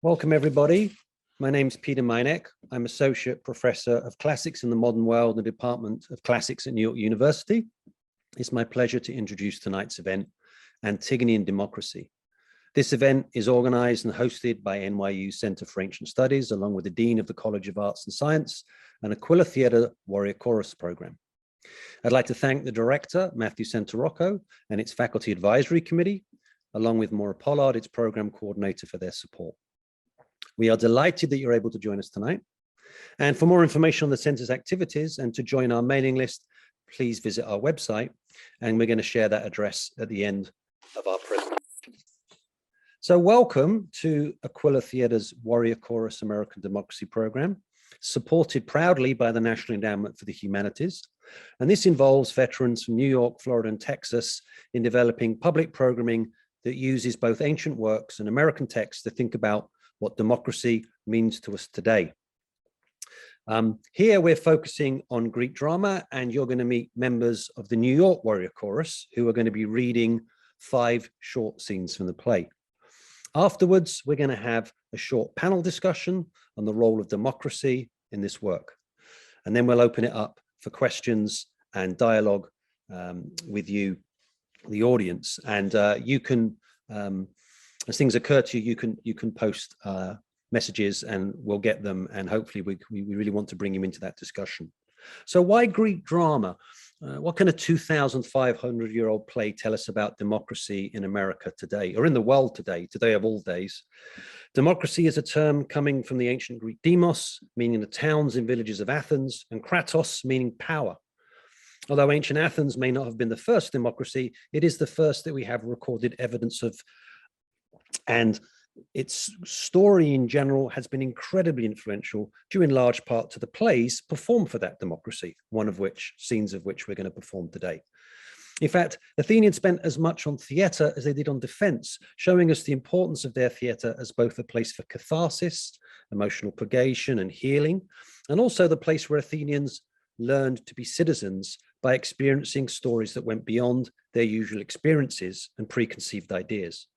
Welcome, everybody. My name's Peter Meineck. I'm Associate Professor of Classics in the Modern World in the Department of Classics at New York University. It's my pleasure to introduce tonight's event, Antigone and Democracy. This event is organized and hosted by NYU Center for Ancient Studies, along with the Dean of the College of Arts and Science and Aquila Theatre Warrior Chorus Program. I'd like to thank the director, Matthew Santarocco, and its Faculty Advisory Committee, along with Maura Pollard, its program coordinator, for their support. We are delighted that you're able to join us tonight. And for more information on the center's activities and to join our mailing list, please visit our website. And we're going to share that address at the end of our presentation. So welcome to Aquila Theatre's Warrior Chorus American Democracy Program, supported proudly by the National Endowment for the Humanities. And this involves veterans from New York, Florida, and Texas in developing public programming that uses both ancient works and American texts to think about what democracy means to us today. Here we're focusing on Greek drama, and you're going to meet members of the New York Warrior Chorus who are going to be reading 5 short scenes from the play. Afterwards, we're going to have a short panel discussion on the role of democracy in this work. And then we'll open it up for questions and dialogue with you, the audience. And you can, as things occur to you, you can post messages and we'll get them. And hopefully we really want to bring you into that discussion. So why Greek drama? What can a 2,500-year-old play tell us about democracy in America today, or in the world today of all days? Democracy is a term coming from the ancient Greek demos, meaning the towns and villages of Athens, and kratos, meaning power. Although ancient Athens may not have been the first democracy, it is the first that we have recorded evidence of. And its story in general has been incredibly influential, due in large part to the plays performed for that democracy, scenes of which we're going to perform today. In fact, Athenians spent as much on theatre as they did on defense, showing us the importance of their theatre as both a place for catharsis, emotional purgation and healing, and also the place where Athenians learned to be citizens by experiencing stories that went beyond their usual experiences and preconceived ideas.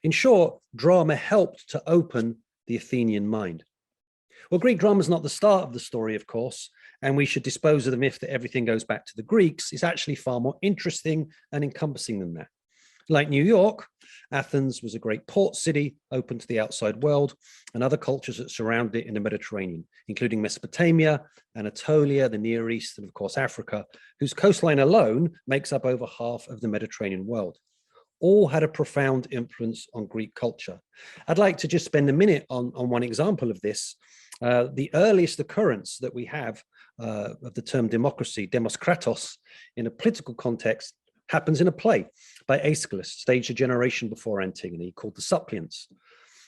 In short, drama helped to open the Athenian mind. Well, Greek drama is not the start of the story, of course, and we should dispose of the myth that everything goes back to the Greeks. It's actually far more interesting and encompassing than that. Like New York, Athens was a great port city, open to the outside world, and other cultures that surrounded it in the Mediterranean, including Mesopotamia, Anatolia, the Near East, and of course Africa, whose coastline alone makes up over half of the Mediterranean world. All had a profound influence on Greek culture. I'd like to just spend a minute on one example of this. The earliest occurrence that we have of the term democracy, demos kratos, in a political context happens in a play by Aeschylus, staged a generation before Antigone, called The Suppliants.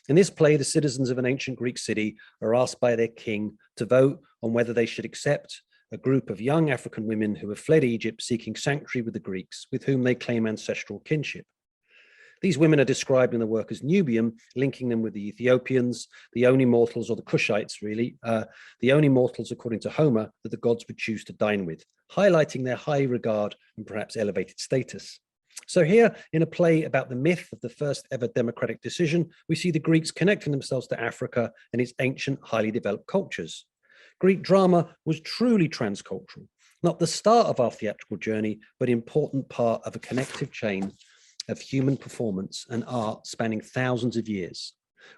In this play, the citizens of an ancient Greek city are asked by their king to vote on whether they should accept a group of young African women who have fled Egypt seeking sanctuary with the Greeks, with whom they claim ancestral kinship. These women are described in the work as Nubian, linking them with the Ethiopians, the only mortals, or the Cushites really, the only mortals, according to Homer, that the gods would choose to dine with, highlighting their high regard and perhaps elevated status. So here, in a play about the myth of the first ever democratic decision, we see the Greeks connecting themselves to Africa and its ancient, highly developed cultures. Greek drama was truly transcultural, not the start of our theatrical journey, but an important part of a connective chain of human performance and art spanning thousands of years.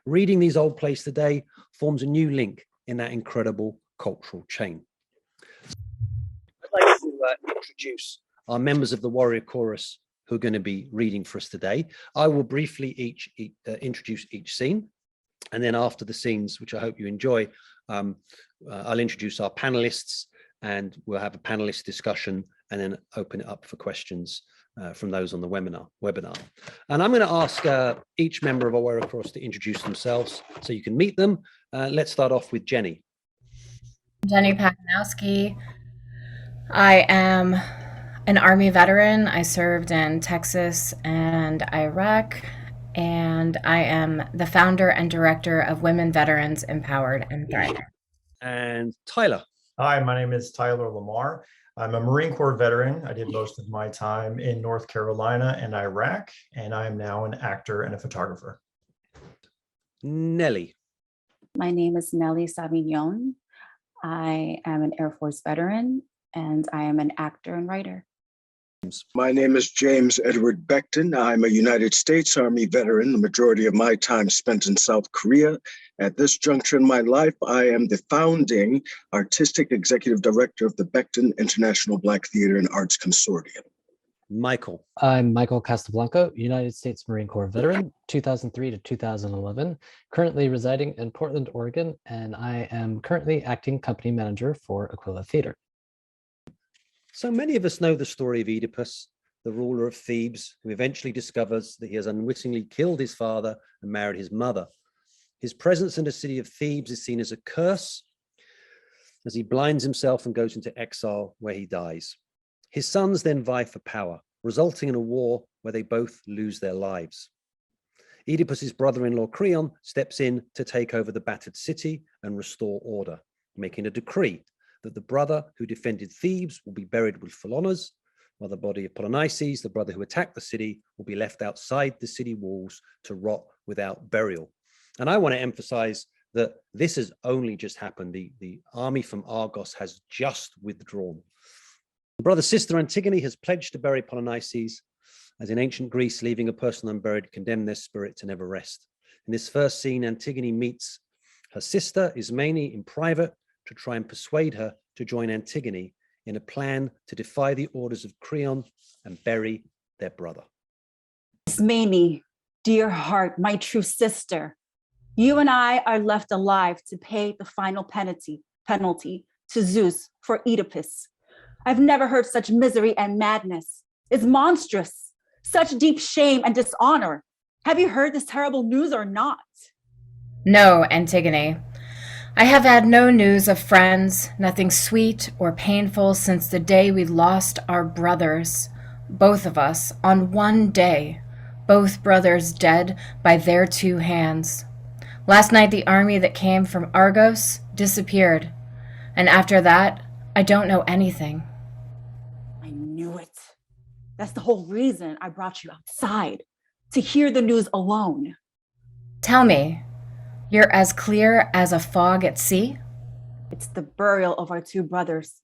Reading these old plays today forms a new link in that incredible cultural chain. I'd like to introduce our members of the Warrior Chorus who are going to be reading for us today. I will briefly introduce each scene, and then after the scenes, which I hope you enjoy, I'll introduce our panelists, and we'll have a panelist discussion and then open it up for questions from those on the webinar. And I'm going to ask each member of our Warrior Chorus to introduce themselves so you can meet them. Let's start off with Jenny. Jenny Pakanowski. I am an Army veteran. I served in Texas and Iraq, and I am the founder and director of Women Veterans Empowered and Thriving. And Tyler. Hi, my name is Tyler Lamar. I'm a Marine Corps veteran. I did most of my time in North Carolina and Iraq, and I am now an actor and a photographer. Nelly. My name is Nelly Savignon. I am an Air Force veteran and I am an actor and writer. My name is James Edward Becton. I'm a United States Army veteran, the majority of my time spent in South Korea. At this juncture in my life, I am the founding artistic executive director of the Becton International Black Theater and Arts Consortium. Michael. I'm Michael Casablanco, United States Marine Corps veteran, 2003 to 2011, currently residing in Portland, Oregon, and I am currently acting company manager for Aquila Theater. So many of us know the story of Oedipus, the ruler of Thebes, who eventually discovers that he has unwittingly killed his father and married his mother. His presence in the city of Thebes is seen as a curse as he blinds himself and goes into exile where he dies. His sons then vie for power, resulting in a war where they both lose their lives. Oedipus's brother-in-law Creon steps in to take over the battered city and restore order, making a decree that the brother who defended Thebes will be buried with full honors, while the body of Polynices, the brother who attacked the city, will be left outside the city walls to rot without burial. And I want to emphasize that this has only just happened. The army from Argos has just withdrawn. The brother's sister Antigone has pledged to bury Polynices, as in ancient Greece, leaving a person unburied condemned their spirit to never rest. In this first scene, Antigone meets her sister Ismene in private to try and persuade her to join Antigone in a plan to defy the orders of Creon and bury their brother. Ismene, dear heart, my true sister, you and I are left alive to pay the final penalty to Zeus for Oedipus. I've never heard such misery and madness. It's monstrous. Such deep shame and dishonor. Have you heard this terrible news or not? No, Antigone. I have had no news of friends, nothing sweet or painful since the day we lost our brothers, both of us, on one day, both brothers dead by their two hands. Last night, the army that came from Argos disappeared, and after that, I don't know anything. I knew it. That's the whole reason I brought you outside, to hear the news alone. Tell me, you're as clear as a fog at sea? It's the burial of our two brothers.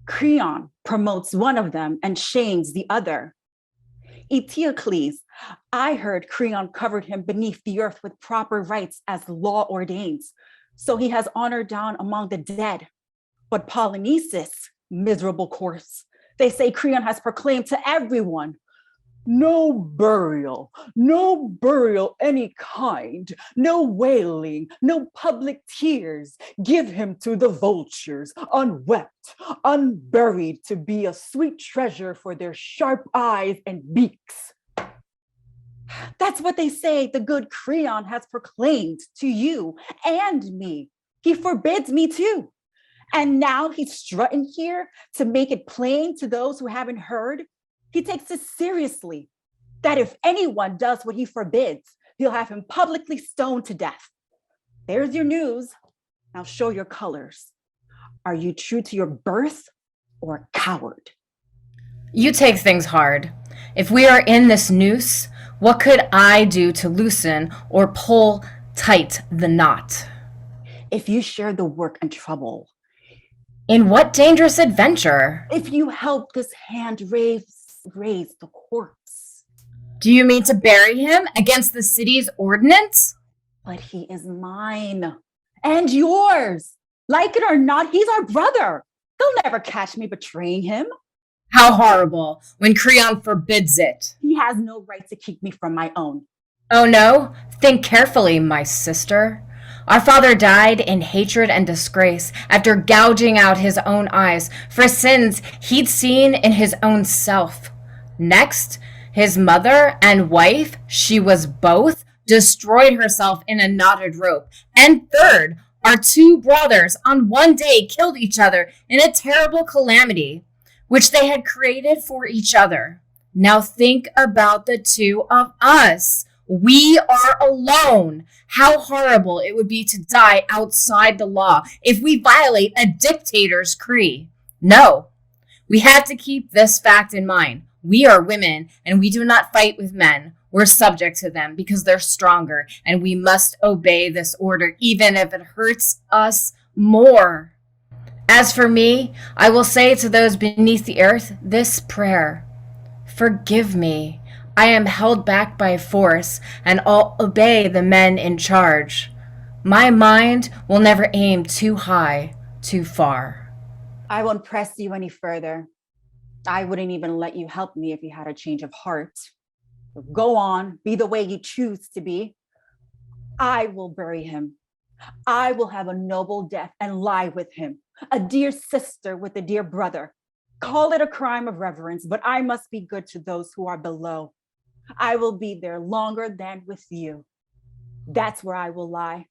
Creon promotes one of them and shames the other. Eteocles, I heard Creon covered him beneath the earth with proper rites as law ordains, so he has honor down among the dead. But Polynices, miserable corpse, they say Creon has proclaimed to everyone, no burial any kind, no wailing, no public tears. Give him to the vultures, unwept, unburied, to be a sweet treasure for their sharp eyes and beaks. That's what they say the good Creon has proclaimed to you and me. He forbids me too. And now he's strutting here to make it plain to those who haven't heard. He takes it seriously, that if anyone does what he forbids, he'll have him publicly stoned to death. There's your news. Now show your colors. Are you true to your birth or a coward? You take things hard. If we are in this noose, what could I do to loosen or pull tight the knot? If you share the work and trouble. In what dangerous adventure? If you help this hand raise the corpse. Do you mean to bury him against the city's ordinance? But he is mine and yours. Like it or not, he's our brother. They'll never catch me betraying him. How horrible, when Creon forbids it. He has no right to keep me from my own. Oh no? Think carefully, my sister. Our father died in hatred and disgrace after gouging out his own eyes for sins he'd seen in his own self. Next, his mother and wife, she was both, destroyed herself in a knotted rope. And third, our two brothers on one day killed each other in a terrible calamity, which they had created for each other. Now think about the two of us. We are alone. How horrible it would be to die outside the law if we violate a dictator's decree. No, we have to keep this fact in mind. We are women and we do not fight with men. We're subject to them because they're stronger, and we must obey this order, even if it hurts us more. As for me, I will say to those beneath the earth this prayer: Forgive me. I am held back by force, and I'll obey the men in charge. My mind will never aim too high, too far. I won't press you any further. I wouldn't even let you help me if you had a change of heart. Go on, be the way you choose to be. I will bury him. I will have a noble death and lie with him, a dear sister with a dear brother. Call it a crime of reverence, but I must be good to those who are below. I will be there longer than with you. That's where I will lie.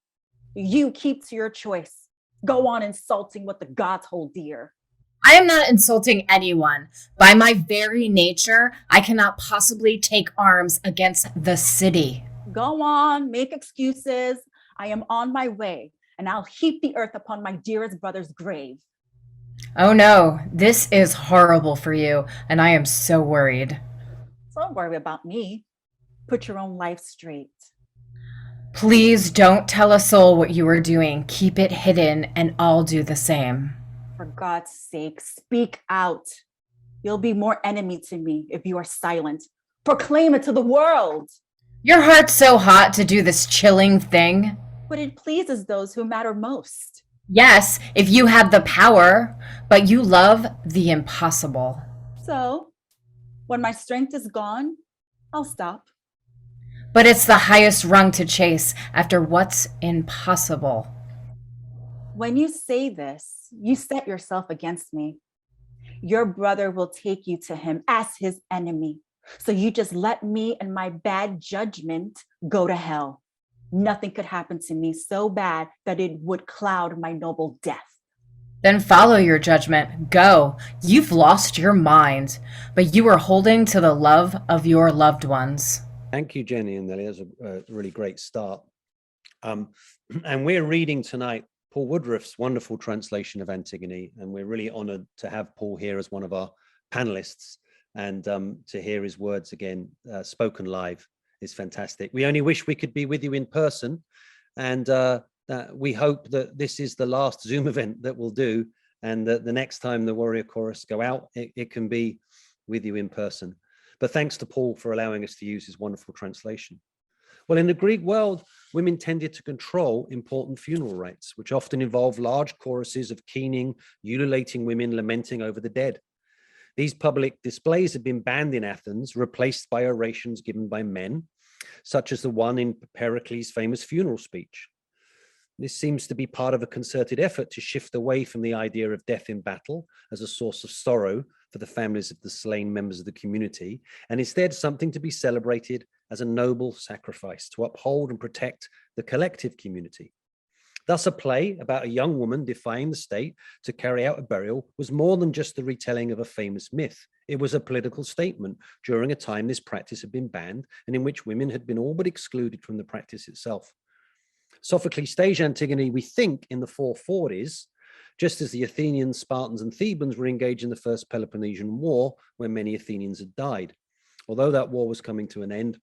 You keep to your choice. Go on insulting what the gods hold dear. I am not insulting anyone. By my very nature, I cannot possibly take arms against the city. Go on, make excuses. I am on my way, and I'll heap the earth upon my dearest brother's grave. Oh no, this is horrible for you, and I am so worried. Don't worry about me. Put your own life straight. Please don't tell a soul what you are doing. Keep it hidden, and I'll do the same. For God's sake, speak out. You'll be more enemy to me if you are silent. Proclaim it to the world. Your heart's so hot to do this chilling thing. But it pleases those who matter most. Yes, if you have the power, but you love the impossible. So, when my strength is gone, I'll stop. But it's the highest rung to chase after what's impossible. When you say this, you set yourself against me. Your brother will take you to him as his enemy. So you just let me and my bad judgment go to hell. Nothing could happen to me so bad that it would cloud my noble death. Then follow your judgment. Go. You've lost your mind, but you are holding to the love of your loved ones. Thank you, Jenny and Nelly. That's a really great start. And we're reading tonight Paul Woodruff's wonderful translation of Antigone, and we're really honored to have Paul here as one of our panelists, and to hear his words again spoken live is fantastic. We only wish we could be with you in person, and we hope that this is the last Zoom event that we'll do, and that the next time the Warrior Chorus go out, it can be with you in person. But thanks to Paul for allowing us to use his wonderful translation. Well, in the Greek world, women tended to control important funeral rites, which often involved large choruses of keening, ululating women lamenting over the dead. These public displays had been banned in Athens, replaced by orations given by men, such as the one in Pericles' famous funeral speech. This seems to be part of a concerted effort to shift away from the idea of death in battle as a source of sorrow for the families of the slain members of the community, and instead something to be celebrated as a noble sacrifice to uphold and protect the collective community. Thus, a play about a young woman defying the state to carry out a burial was more than just the retelling of a famous myth. It was a political statement during a time this practice had been banned and in which women had been all but excluded from the practice itself. Sophocles staged Antigone, we think, in the 440s, just as the Athenians, Spartans, and Thebans were engaged in the First Peloponnesian War, where many Athenians had died. Although that war was coming to an end,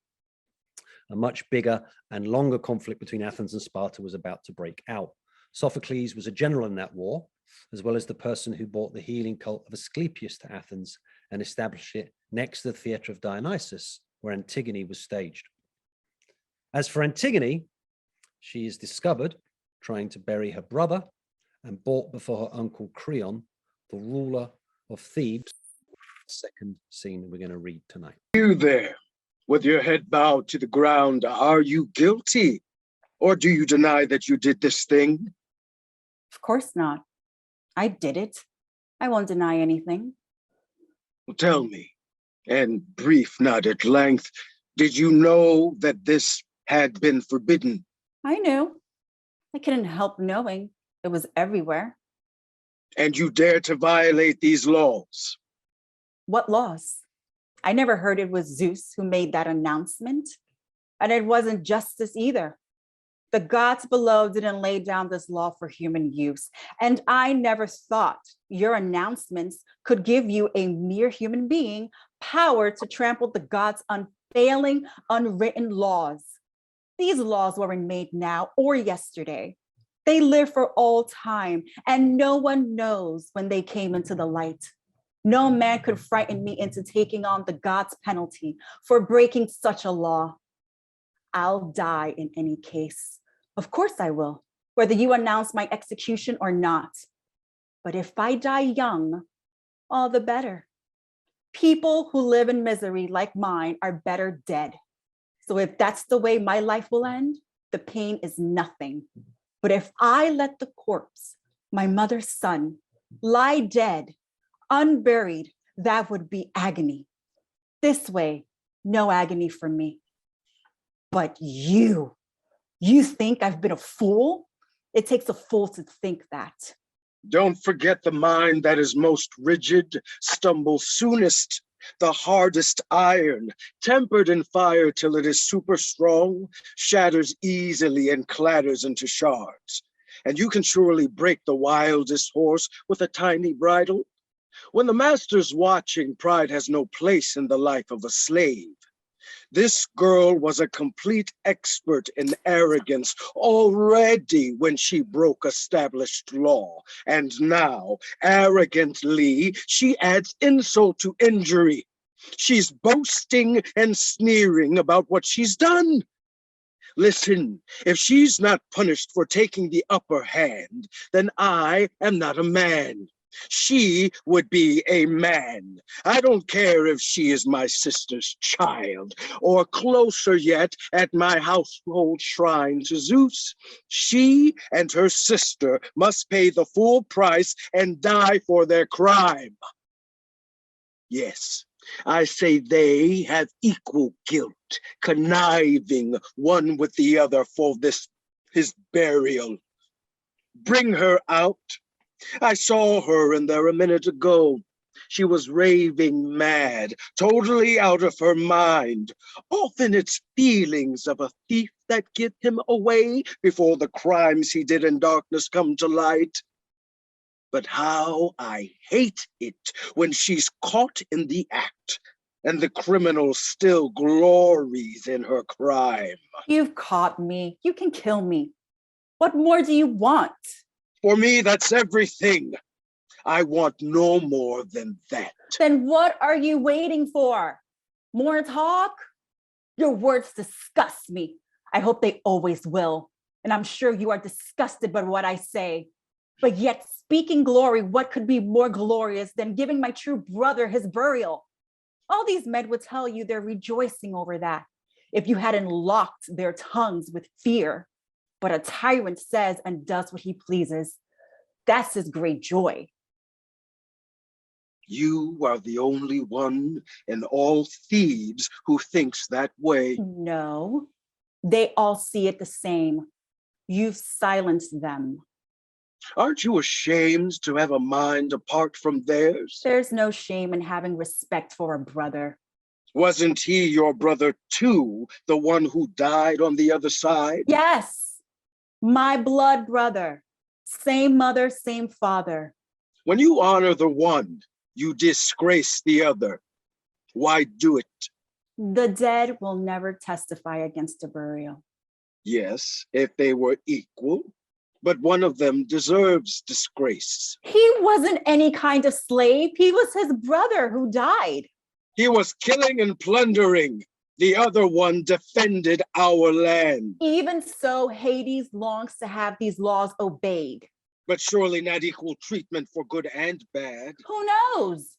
a much bigger and longer conflict between Athens and Sparta was about to break out. Sophocles was a general in that war, as well as the person who brought the healing cult of Asclepius to Athens and established it next to the theatre of Dionysus, where Antigone was staged. As for Antigone, she is discovered trying to bury her brother and brought before her uncle Creon, the ruler of Thebes. Second scene we're going to read tonight. You there, with your head bowed to the ground, are you guilty? Or do you deny that you did this thing? Of course not. I did it. I won't deny anything. Well, tell me, and brief, not at length, did you know that this had been forbidden? I knew. I couldn't help knowing. It was everywhere. And you dare to violate these laws? What laws? I never heard it was Zeus who made that announcement. And it wasn't justice either. The gods below didn't lay down this law for human use. And I never thought your announcements could give you, a mere human being, power to trample the gods failing unwritten laws. These laws weren't made now or yesterday. They live for all time, and no one knows when they came into the light. No man could frighten me into taking on the God's penalty for breaking such a law. I'll die in any case. Of course I will, whether you announce my execution or not. But if I die young, all the better. People who live in misery like mine are better dead. So if that's the way my life will end, the pain is nothing. But if I let the corpse, my mother's son, lie dead, unburied, that would be agony. This way, no agony for me. But you think I've been a fool? It takes a fool to think that. Don't forget the mind that is most rigid, stumbles soonest, the hardest iron, tempered in fire till it is super strong, shatters easily and clatters into shards. And you can surely break the wildest horse with a tiny bridle. When the master's watching, pride has no place in the life of a slave. This girl was a complete expert in arrogance already when she broke established law. And now, arrogantly, she adds insult to injury. She's boasting and sneering about what she's done. Listen, if she's not punished for taking the upper hand, then I am not a man. She would be a man. I don't care if she is my sister's child, or closer yet, at my household shrine to Zeus. She and her sister must pay the full price and die for their crime. Yes, I say they have equal guilt, conniving one with the other for his burial. Bring her out. I saw her in there a minute ago. She was raving mad, totally out of her mind. Often it's feelings of a thief that give him away before the crimes he did in darkness come to light. But how I hate it when she's caught in the act and the criminal still glories in her crime. You've caught me. You can kill me. What more do you want? For me, that's everything. I want no more than that. Then what are you waiting for? More talk? Your words disgust me. I hope they always will. And I'm sure you are disgusted by what I say. But yet, speaking glory, what could be more glorious than giving my true brother his burial? All these men would tell you they're rejoicing over that if you hadn't locked their tongues with fear. But a tyrant says and does what he pleases. That's his great joy. You are the only one in all Thebes who thinks that way. No, they all see it the same. You've silenced them. Aren't you ashamed to have a mind apart from theirs? There's no shame in having respect for a brother. Wasn't he your brother too, the one who died on the other side? Yes. My blood brother, same mother, same father. When you honor the one, you disgrace the other. Why do it? The dead will never testify against a burial. Yes, if they were equal, but one of them deserves disgrace. He wasn't any kind of slave. He was his brother who died. He was killing and plundering. The other one defended our land. Even so, Hades longs to have these laws obeyed. But surely not equal treatment for good and bad. Who knows?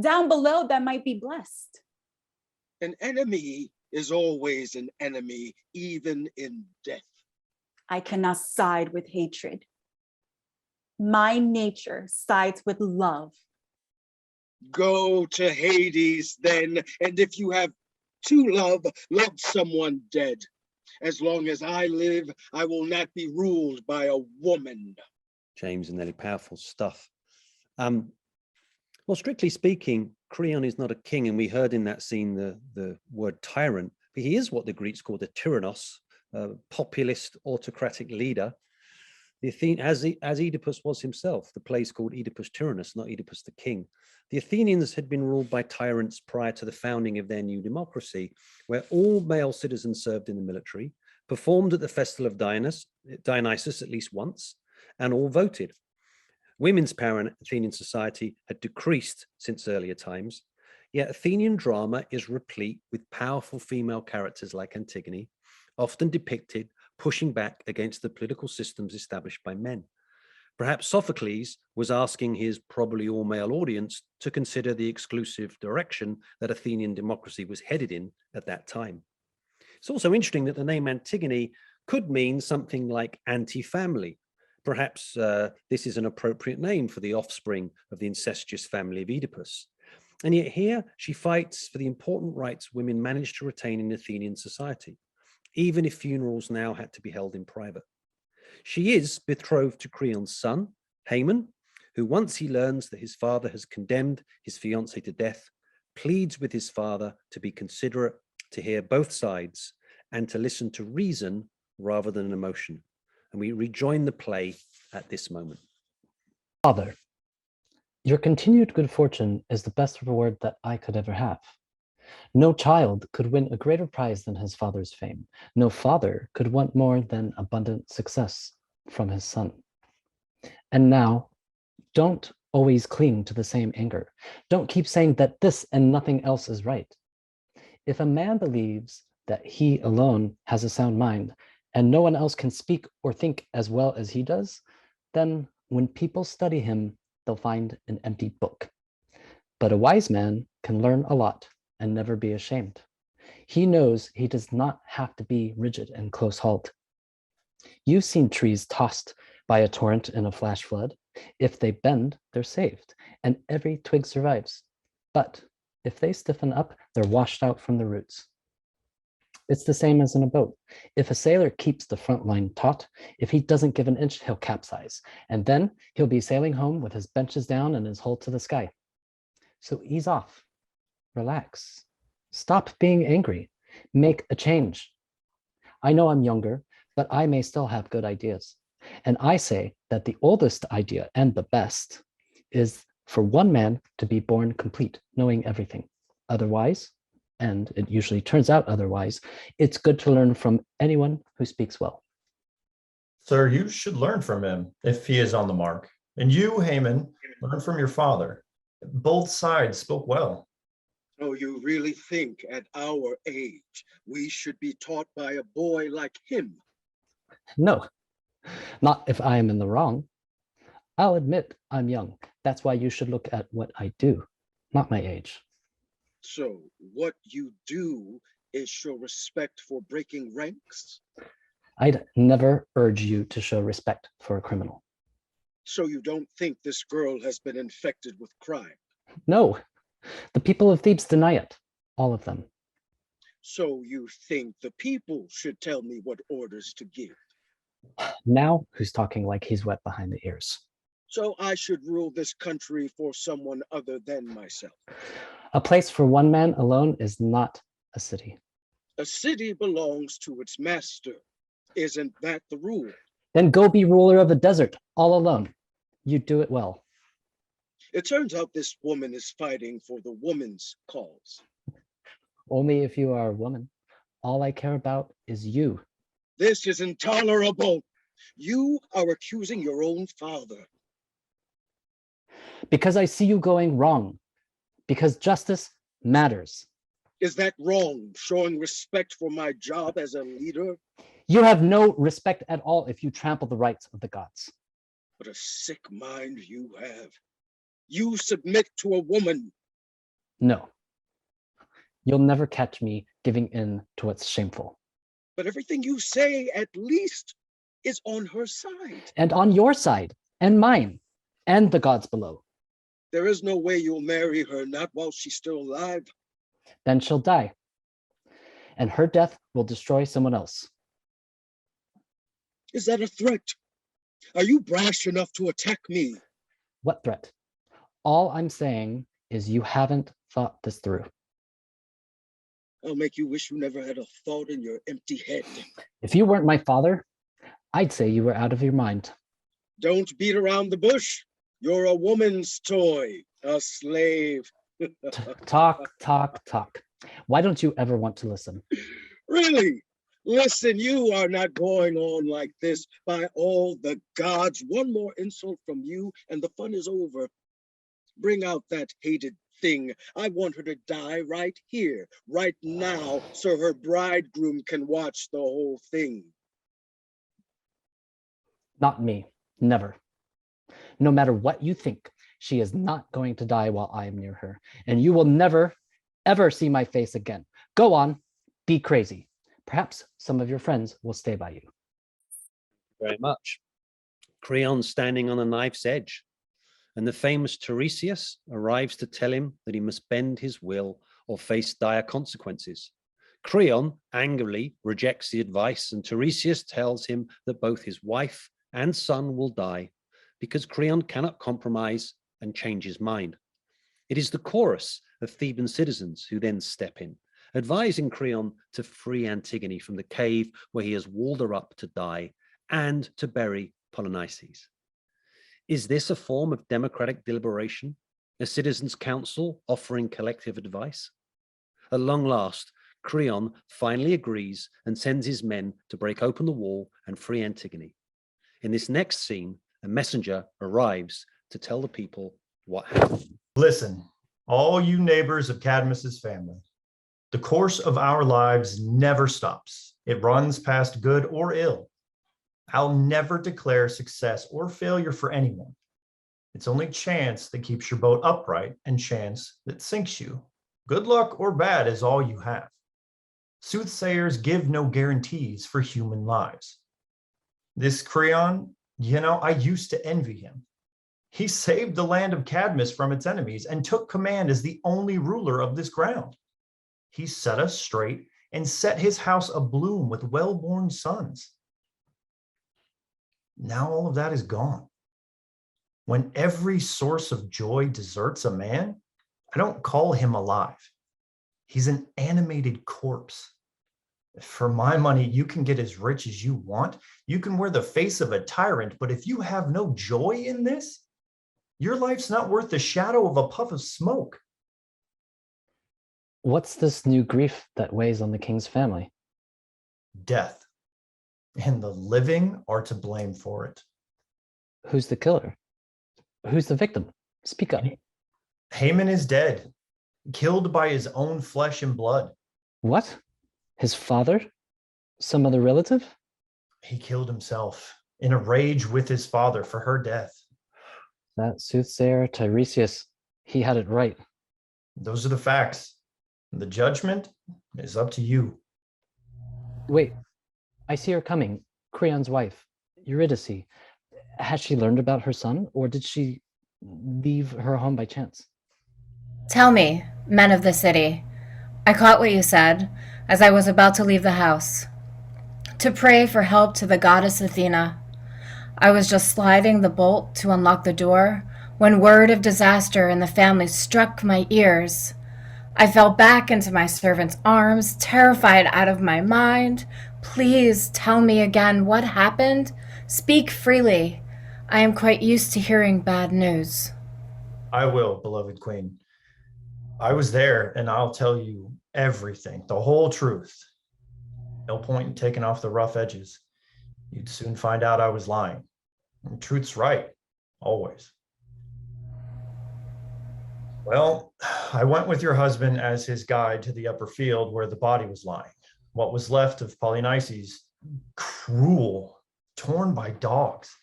Down below, that might be blessed. An enemy is always an enemy, even in death. I cannot side with hatred. My nature sides with love. Go to Hades then, and if you have to love someone dead. As long as I live, I will not be ruled by a woman. James and Nelly, powerful stuff. Well, strictly speaking, Creon is not a king, and we heard in that scene the word tyrant, but he is what the Greeks called a tyrannos, a populist autocratic leader. As Oedipus was himself, the play's called Oedipus Tyrannus, not Oedipus the king. The Athenians had been ruled by tyrants prior to the founding of their new democracy, where all male citizens served in the military, performed at the festival of Dionysus at least once, and all voted. Women's power in Athenian society had decreased since earlier times, yet Athenian drama is replete with powerful female characters like Antigone, often depicted pushing back against the political systems established by men. Perhaps Sophocles was asking his probably all-male audience to consider the exclusive direction that Athenian democracy was headed in at that time. It's also interesting that the name Antigone could mean something like anti-family. Perhaps this is an appropriate name for the offspring of the incestuous family of Oedipus. And yet here she fights for the important rights women managed to retain in Athenian society, even if funerals now had to be held in private. She is betrothed to Creon's son, Haemon, who once he learns that his father has condemned his fiancée to death, pleads with his father to be considerate, to hear both sides, and to listen to reason rather than emotion. And we rejoin the play at this moment. Father, your continued good fortune is the best reward that I could ever have. No child could win a greater prize than his father's fame. No father could want more than abundant success from his son. And now, don't always cling to the same anger. Don't keep saying that this and nothing else is right. If a man believes that he alone has a sound mind and no one else can speak or think as well as he does, then when people study him, they'll find an empty book. But a wise man can learn a lot and never be ashamed. He knows he does not have to be rigid and close-hauled. You've seen trees tossed by a torrent in a flash flood. If they bend, they're saved, and every twig survives. But if they stiffen up, they're washed out from the roots. It's the same as in a boat. If a sailor keeps the front line taut, if he doesn't give an inch, he'll capsize. And then he'll be sailing home with his benches down and his hull to the sky. So ease off, relax, stop being angry, make a change. I know I'm younger, but I may still have good ideas. And I say that the oldest idea and the best is for one man to be born complete, knowing everything. Otherwise, and it usually turns out otherwise, it's good to learn from anyone who speaks well. Sir, you should learn from him if he is on the mark. And you, Haemon, learn from your father. Both sides spoke well. Oh, you really think at our age we should be taught by a boy like him? No, not if I am in the wrong. I'll admit I'm young. That's why you should look at what I do, not my age. So what you do is show respect for breaking ranks? I'd never urge you to show respect for a criminal. So you don't think this girl has been infected with crime? No, the people of Thebes deny it, all of them. So you think the people should tell me what orders to give? Now who's talking like he's wet behind the ears? So I should rule this country for someone other than myself? A place for one man alone is not a city. A city belongs to its master. Isn't that the rule? Then go be ruler of the desert all alone. You do it well. It turns out this woman is fighting for the woman's cause. Only if you are a woman. All I care about is you. This is intolerable. You are accusing your own father. Because I see you going wrong. Because justice matters. Is that wrong, showing respect for my job as a leader? You have no respect at all if you trample the rights of the gods. What a sick mind you have. You submit to a woman. No. You'll never catch me giving in to what's shameful. But everything you say, at least, is on her side. And on your side, and mine, and the gods below. There is no way you'll marry her, not while she's still alive. Then she'll die. And her death will destroy someone else. Is that a threat? Are you brash enough to attack me? What threat? All I'm saying is you haven't thought this through. I'll make you wish you never had a thought in your empty head. If you weren't my father, I'd say you were out of your mind. Don't beat around the bush. You're a woman's toy, a slave. Talk, talk, talk. Why don't you ever want to listen? Really? Listen, you are not going on like this. By all the gods, one more insult from you and the fun is over. Bring out that hated thing. I want her to die right here, right now, so her bridegroom can watch the whole thing. Not me. Never. No matter what you think, she is not going to die while I am near her. And you will never, ever see my face again. Go on, be crazy. Perhaps some of your friends will stay by you. Very much. Creon standing on a knife's edge, and the famous Tiresias arrives to tell him that he must bend his will or face dire consequences. Creon angrily rejects the advice, and Tiresias tells him that both his wife and son will die because Creon cannot compromise and change his mind. It is the chorus of Theban citizens who then step in, advising Creon to free Antigone from the cave where he has walled her up to die and to bury Polynices. Is this a form of democratic deliberation, a citizens' council offering collective advice? At long last, Creon finally agrees and sends his men to break open the wall and free Antigone. In this next scene, a messenger arrives to tell the people what happened. Listen, all you neighbors of Cadmus's family, the course of our lives never stops. It runs past good or ill. I'll never declare success or failure for anyone. It's only chance that keeps your boat upright and chance that sinks you. Good luck or bad is all you have. Soothsayers give no guarantees for human lives. This Creon, I used to envy him. He saved the land of Cadmus from its enemies and took command as the only ruler of this ground. He set us straight and set his house abloom with well-born sons. Now all of that is gone. When every source of joy deserts a man, I don't call him alive. He's an animated corpse. For my money, you can get as rich as you want. You can wear the face of a tyrant, but if you have no joy in this, your life's not worth the shadow of a puff of smoke. What's this new grief that weighs on the king's family? Death. And the living are to blame for it. Who's the killer? Who's the victim? Speak up. Haman is dead, killed by his own flesh and blood. What? His father? Some other relative? He killed himself in a rage with his father for her death. That soothsayer Tiresias, he had it right. Those are the facts. The judgment is up to you. Wait, I see her coming. Creon's wife, Eurydice. Has she learned about her son, or did she leave her home by chance? Tell me, men of the city, I caught what you said as I was about to leave the house, to pray for help to the goddess Athena. I was just sliding the bolt to unlock the door when word of disaster in the family struck my ears. I fell back into my servant's arms, terrified out of my mind. Please tell me again what happened. Speak freely. I am quite used to hearing bad news. I will, beloved queen. I was there, and I'll tell you everything, the whole truth. No point in taking off the rough edges. You'd soon find out I was lying. And truth's right, always. Well, I went with your husband as his guide to the upper field where the body was lying. What was left of Polynices, cruel, torn by dogs.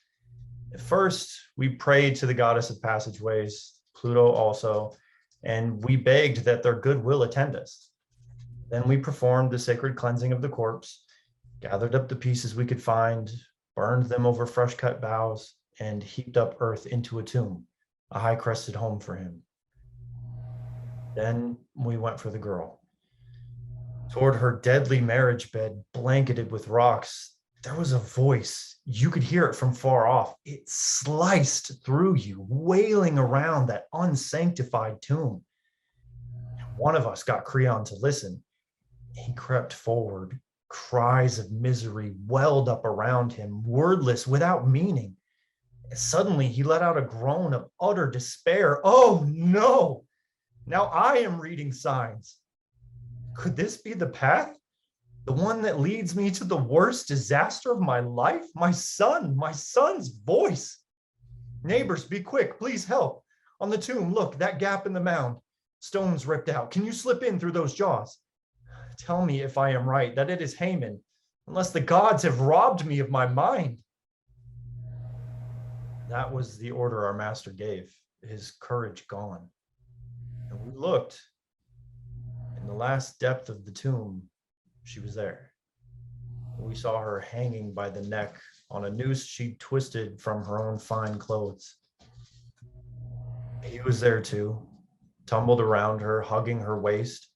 At first, we prayed to the goddess of passageways, Pluto also, and we begged that their goodwill attend us. Then we performed the sacred cleansing of the corpse, gathered up the pieces we could find, burned them over fresh cut boughs, and heaped up earth into a tomb, a high-crested home for him. Then we went for the girl. Toward her deadly marriage bed, blanketed with rocks, there was a voice. You could hear it from far off. It sliced through you, wailing around that unsanctified tomb. One of us got Creon to listen. He crept forward. Cries of misery welled up around him, wordless, without meaning. Suddenly, he let out a groan of utter despair. Oh no! Now I am reading signs. Could this be the path? The one that leads me to the worst disaster of my life? My son's voice. Neighbors, be quick, please help. On the tomb, look, that gap in the mound. Stones ripped out. Can you slip in through those jaws? Tell me if I am right, that it is Haman, unless the gods have robbed me of my mind. That was the order our master gave, his courage gone. And we looked. In the last depth of the tomb, she was there. We saw her hanging by the neck on a noose she'd twisted from her own fine clothes. He was there too, tumbled around her, hugging her waist,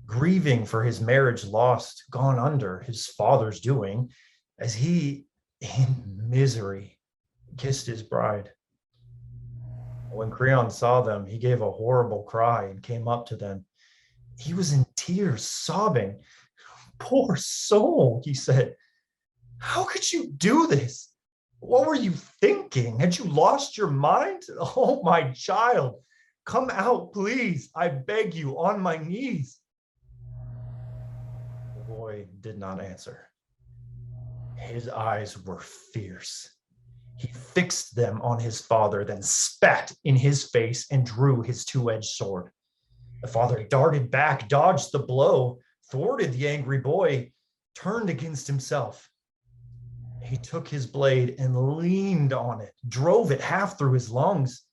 grieving for his marriage lost, gone under, his father's doing, as he, in misery, kissed his bride. When Creon saw them, he gave a horrible cry and came up to them. He was in tears, sobbing. Poor soul, he said. How could you do this? What were you thinking? Had you lost your mind? Oh, my child, come out, please. I beg you on my knees. The boy did not answer. His eyes were fierce. He fixed them on his father, then spat in his face and drew his two-edged sword. The father darted back, dodged the blow, thwarted the angry boy, turned against himself. He took his blade and leaned on it, drove it half through his lungs.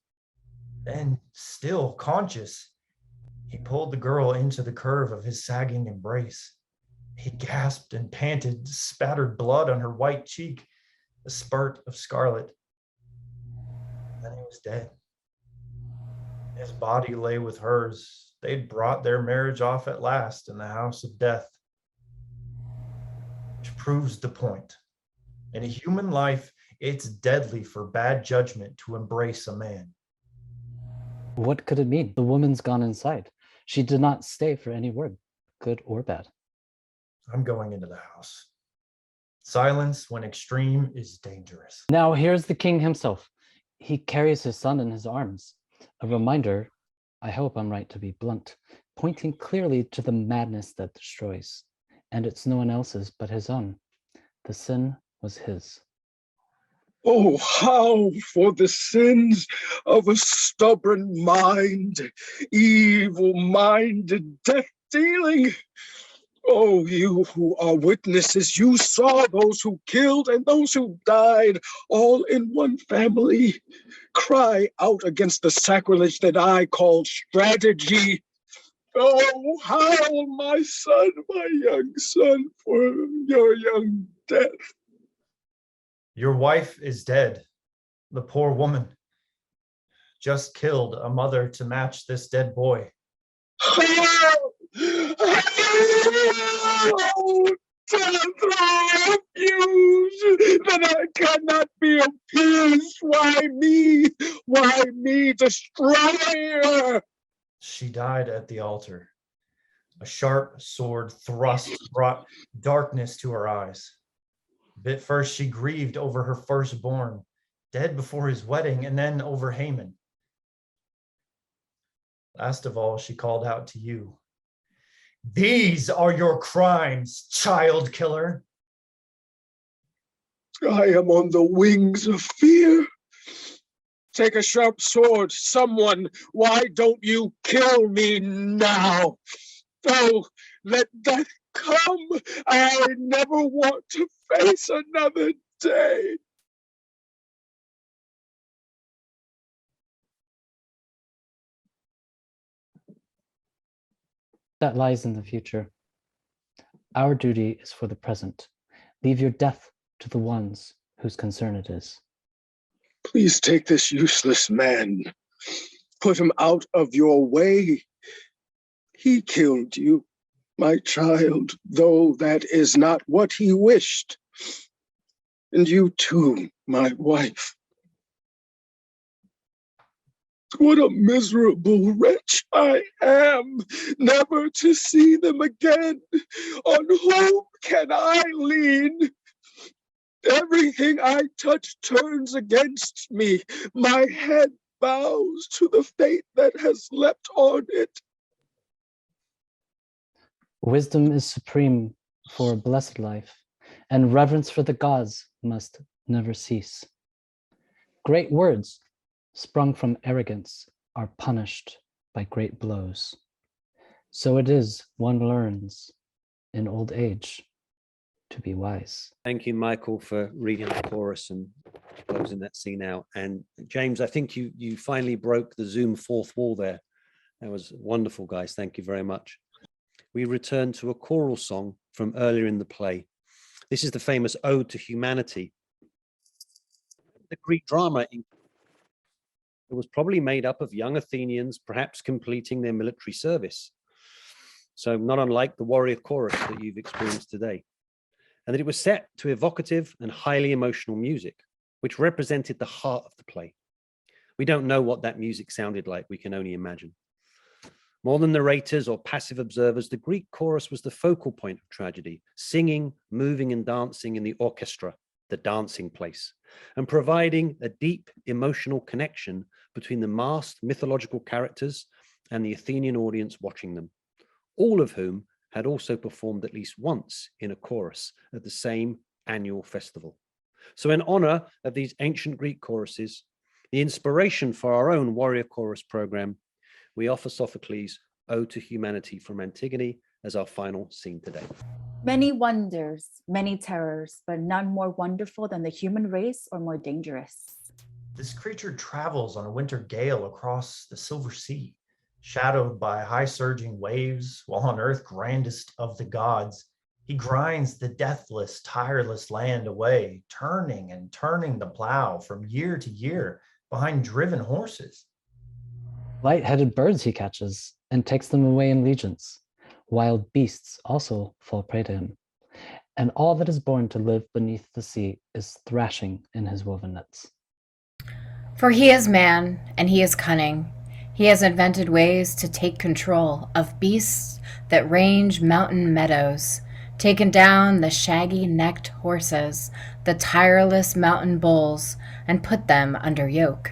Then, still conscious, he pulled the girl into the curve of his sagging embrace. He gasped and panted, spattered blood on her white cheek, a spurt of scarlet. Then he was dead. His body lay with hers. They'd brought their marriage off at last in the house of death. Which proves the point. In a human life, it's deadly for bad judgment to embrace a man. What could it mean? The woman's gone inside. She did not stay for any word, good or bad. I'm going into the house. Silence when extreme is dangerous. Now here's the king himself. He carries his son in his arms. A reminder, I hope I'm right to be blunt, pointing clearly to the madness that destroys. And it's no one else's but his own. The sin was his. Oh, how for the sins of a stubborn mind, evil-minded, death-dealing. Oh, you who are witnesses, you saw those who killed and those who died, all in one family. Cry out against the sacrilege that I call strategy. Oh, howl, my son, my young son, for your young death. Your wife is dead, the poor woman. Just killed a mother to match this dead boy. Oh, death, I refuse, that I cannot be appeased. Why me? Why me, destroyer? She died at the altar. A sharp sword thrust brought darkness to her eyes. But first she grieved over her firstborn, dead before his wedding, and then over Haman. Last of all, she called out to you. These are your crimes, child killer. I am on the wings of fear. Take a sharp sword, someone. Why don't you kill me now? Oh, let death come. I never want to face another day. That lies in the future. Our duty is for the present. Leave your death to the ones whose concern it is. Please take this useless man. Put him out of your way. He killed you, my child, though that is not what he wished. And you too, my wife. What a miserable wretch I am, never to see them again. On whom can I lean? Everything I touch turns against me. My head bows to the fate that has leapt on it. Wisdom is supreme for a blessed life, and reverence for the gods must never cease. Great words sprung from arrogance are punished by great blows. So it is one learns in old age to be wise. Thank you, Michael, for reading the chorus and closing that scene out. And James, I think you finally broke the Zoom fourth wall there. That was wonderful, guys. Thank you very much. We return to a choral song from earlier in the play. This is the famous Ode to Humanity. The Greek drama it was probably made up of young Athenians, perhaps completing their military service. So not unlike the warrior chorus that you've experienced today. And that it was set to evocative and highly emotional music, which represented the heart of the play. We don't know what that music sounded like, we can only imagine. More than narrators or passive observers, the Greek chorus was the focal point of tragedy, singing, moving, and dancing in the orchestra, the dancing place, and providing a deep emotional connection between the masked mythological characters and the Athenian audience watching them, all of whom had also performed at least once in a chorus at the same annual festival. So in honor of these ancient Greek choruses, the inspiration for our own warrior chorus program, we offer Sophocles' Ode to Humanity from Antigone as our final scene today. Many wonders, many terrors, but none more wonderful than the human race or more dangerous. This creature travels on a winter gale across the silver sea, shadowed by high surging waves, while on earth grandest of the gods, he grinds the deathless, tireless land away, turning and turning the plow from year to year behind driven horses. Light-headed birds he catches and takes them away in legions. Wild beasts also fall prey to him. And all that is born to live beneath the sea is thrashing in his woven nets. For he is man, and he is cunning. He has invented ways to take control of beasts that range mountain meadows, taken down the shaggy-necked horses, the tireless mountain bulls, and put them under yoke.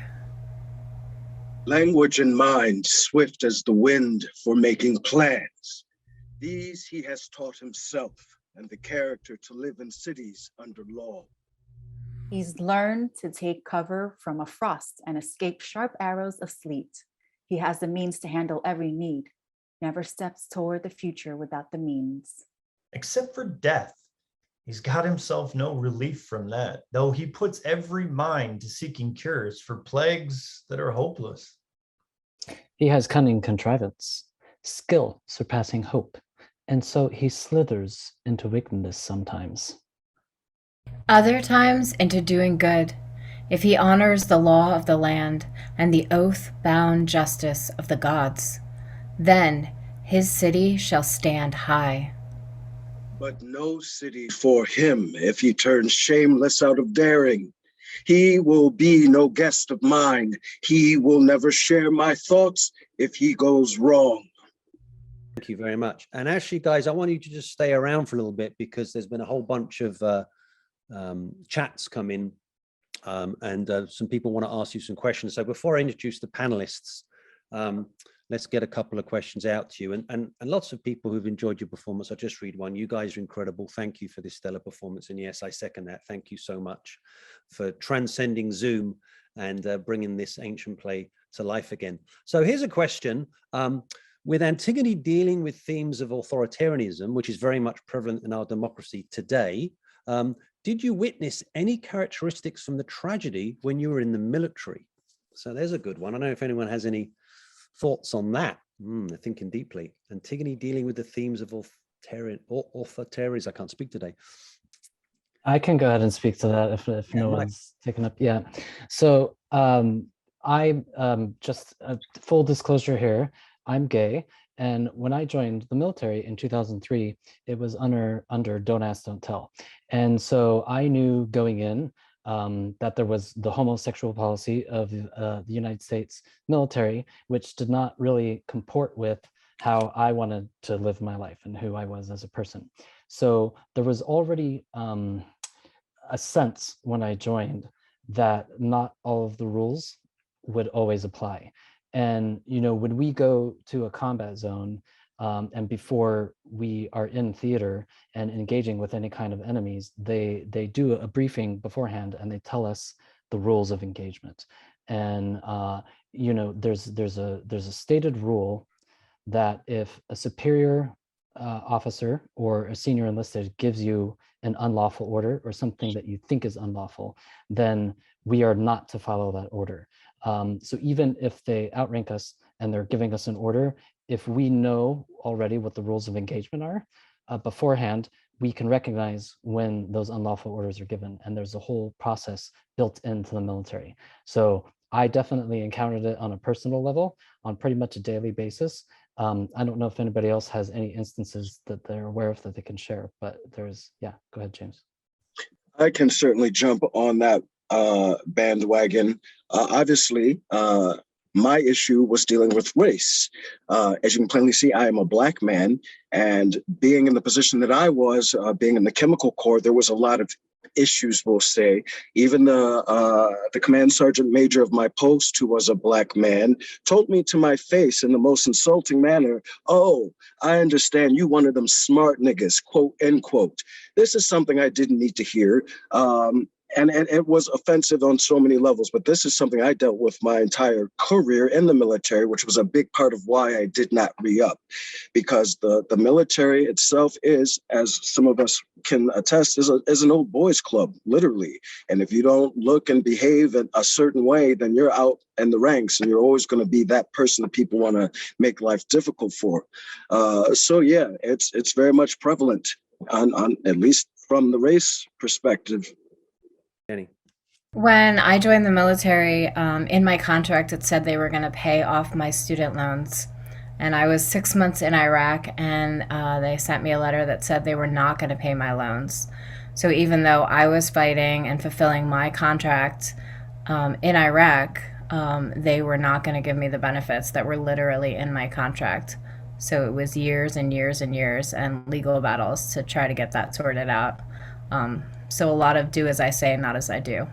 Language and mind, swift as the wind for making plans. These he has taught himself, and the character to live in cities under law. He's learned to take cover from a frost and escape sharp arrows of sleet. He has the means to handle every need, never steps toward the future without the means. Except for death, he's got himself no relief from that, though he puts every mind to seeking cures for plagues that are hopeless. He has cunning contrivance, skill surpassing hope, and so he slithers into wickedness sometimes. Other times into doing good, if he honors the law of the land and the oath-bound justice of the gods, then his city shall stand high. But no city for him if he turns shameless out of daring. He will be no guest of mine. He will never share my thoughts if he goes wrong. Thank you very much. And actually, guys, I want you to just stay around for a little bit because there's been a whole bunch of chats come in and some people want to ask you some questions. So before I introduce the panelists, let's get a couple of questions out to you. And lots of people who've enjoyed your performance. I'll just read one. You guys are incredible. Thank you for this stellar performance. And yes, I second that. Thank you so much for transcending Zoom and bringing this ancient play to life again. So here's a question. With Antigone dealing with themes of authoritarianism, which is very much prevalent in our democracy today, did you witness any characteristics from the tragedy when you were in the military? So there's a good one. I don't know if anyone has any thoughts on that. They're thinking deeply. Antigone dealing with the themes of authoritarianism. I can't speak today. I can go ahead and speak to that if no one's taken up. Yeah. So I just full disclosure here, I'm gay. And when I joined the military in 2003, it was under Don't Ask, Don't Tell. And so I knew going in that there was the homosexual policy of the United States military, which did not really comport with how I wanted to live my life and who I was as a person. So there was already a sense when I joined that not all of the rules would always apply. And, you know, when we go to a combat zone, and before we are in theater and engaging with any kind of enemies, they do a briefing beforehand and they tell us the rules of engagement. And you know, there's a stated rule that if a superior officer or a senior enlisted gives you an unlawful order or something that you think is unlawful, then we are not to follow that order. So even if they outrank us and they're giving us an order, if we know already what the rules of engagement are beforehand, we can recognize when those unlawful orders are given. And there's a whole process built into the military. So I definitely encountered it on a personal level on pretty much a daily basis. I don't know if anybody else has any instances that they're aware of that they can share, but there's, yeah, go ahead, James. I can certainly jump on that bandwagon. Obviously, my issue was dealing with race. As you can plainly see, I am a Black man, and being in the position that I was, being in the chemical corps, there was a lot of issues, we'll say. Even the command sergeant major of my post, who was a Black man, told me to my face in the most insulting manner, "Oh, I understand you one of them smart niggas," quote, end quote. This is something I didn't need to hear. And it was offensive on so many levels, but this is something I dealt with my entire career in the military, which was a big part of why I did not re-up, because the military itself is, as some of us can attest, is an old boys club, literally. And if you don't look and behave in a certain way, then you're out in the ranks and you're always going to be that person that people want to make life difficult for. So yeah, it's very much prevalent on at least from the race perspective. Jenny. When I joined the military, in my contract, it said they were going to pay off my student loans. And I was 6 months in Iraq, and they sent me a letter that said they were not going to pay my loans. So even though I was fighting and fulfilling my contract in Iraq, they were not going to give me the benefits that were literally in my contract. So it was years and years and years and legal battles to try to get that sorted out. So a lot of do as I say, not as I do.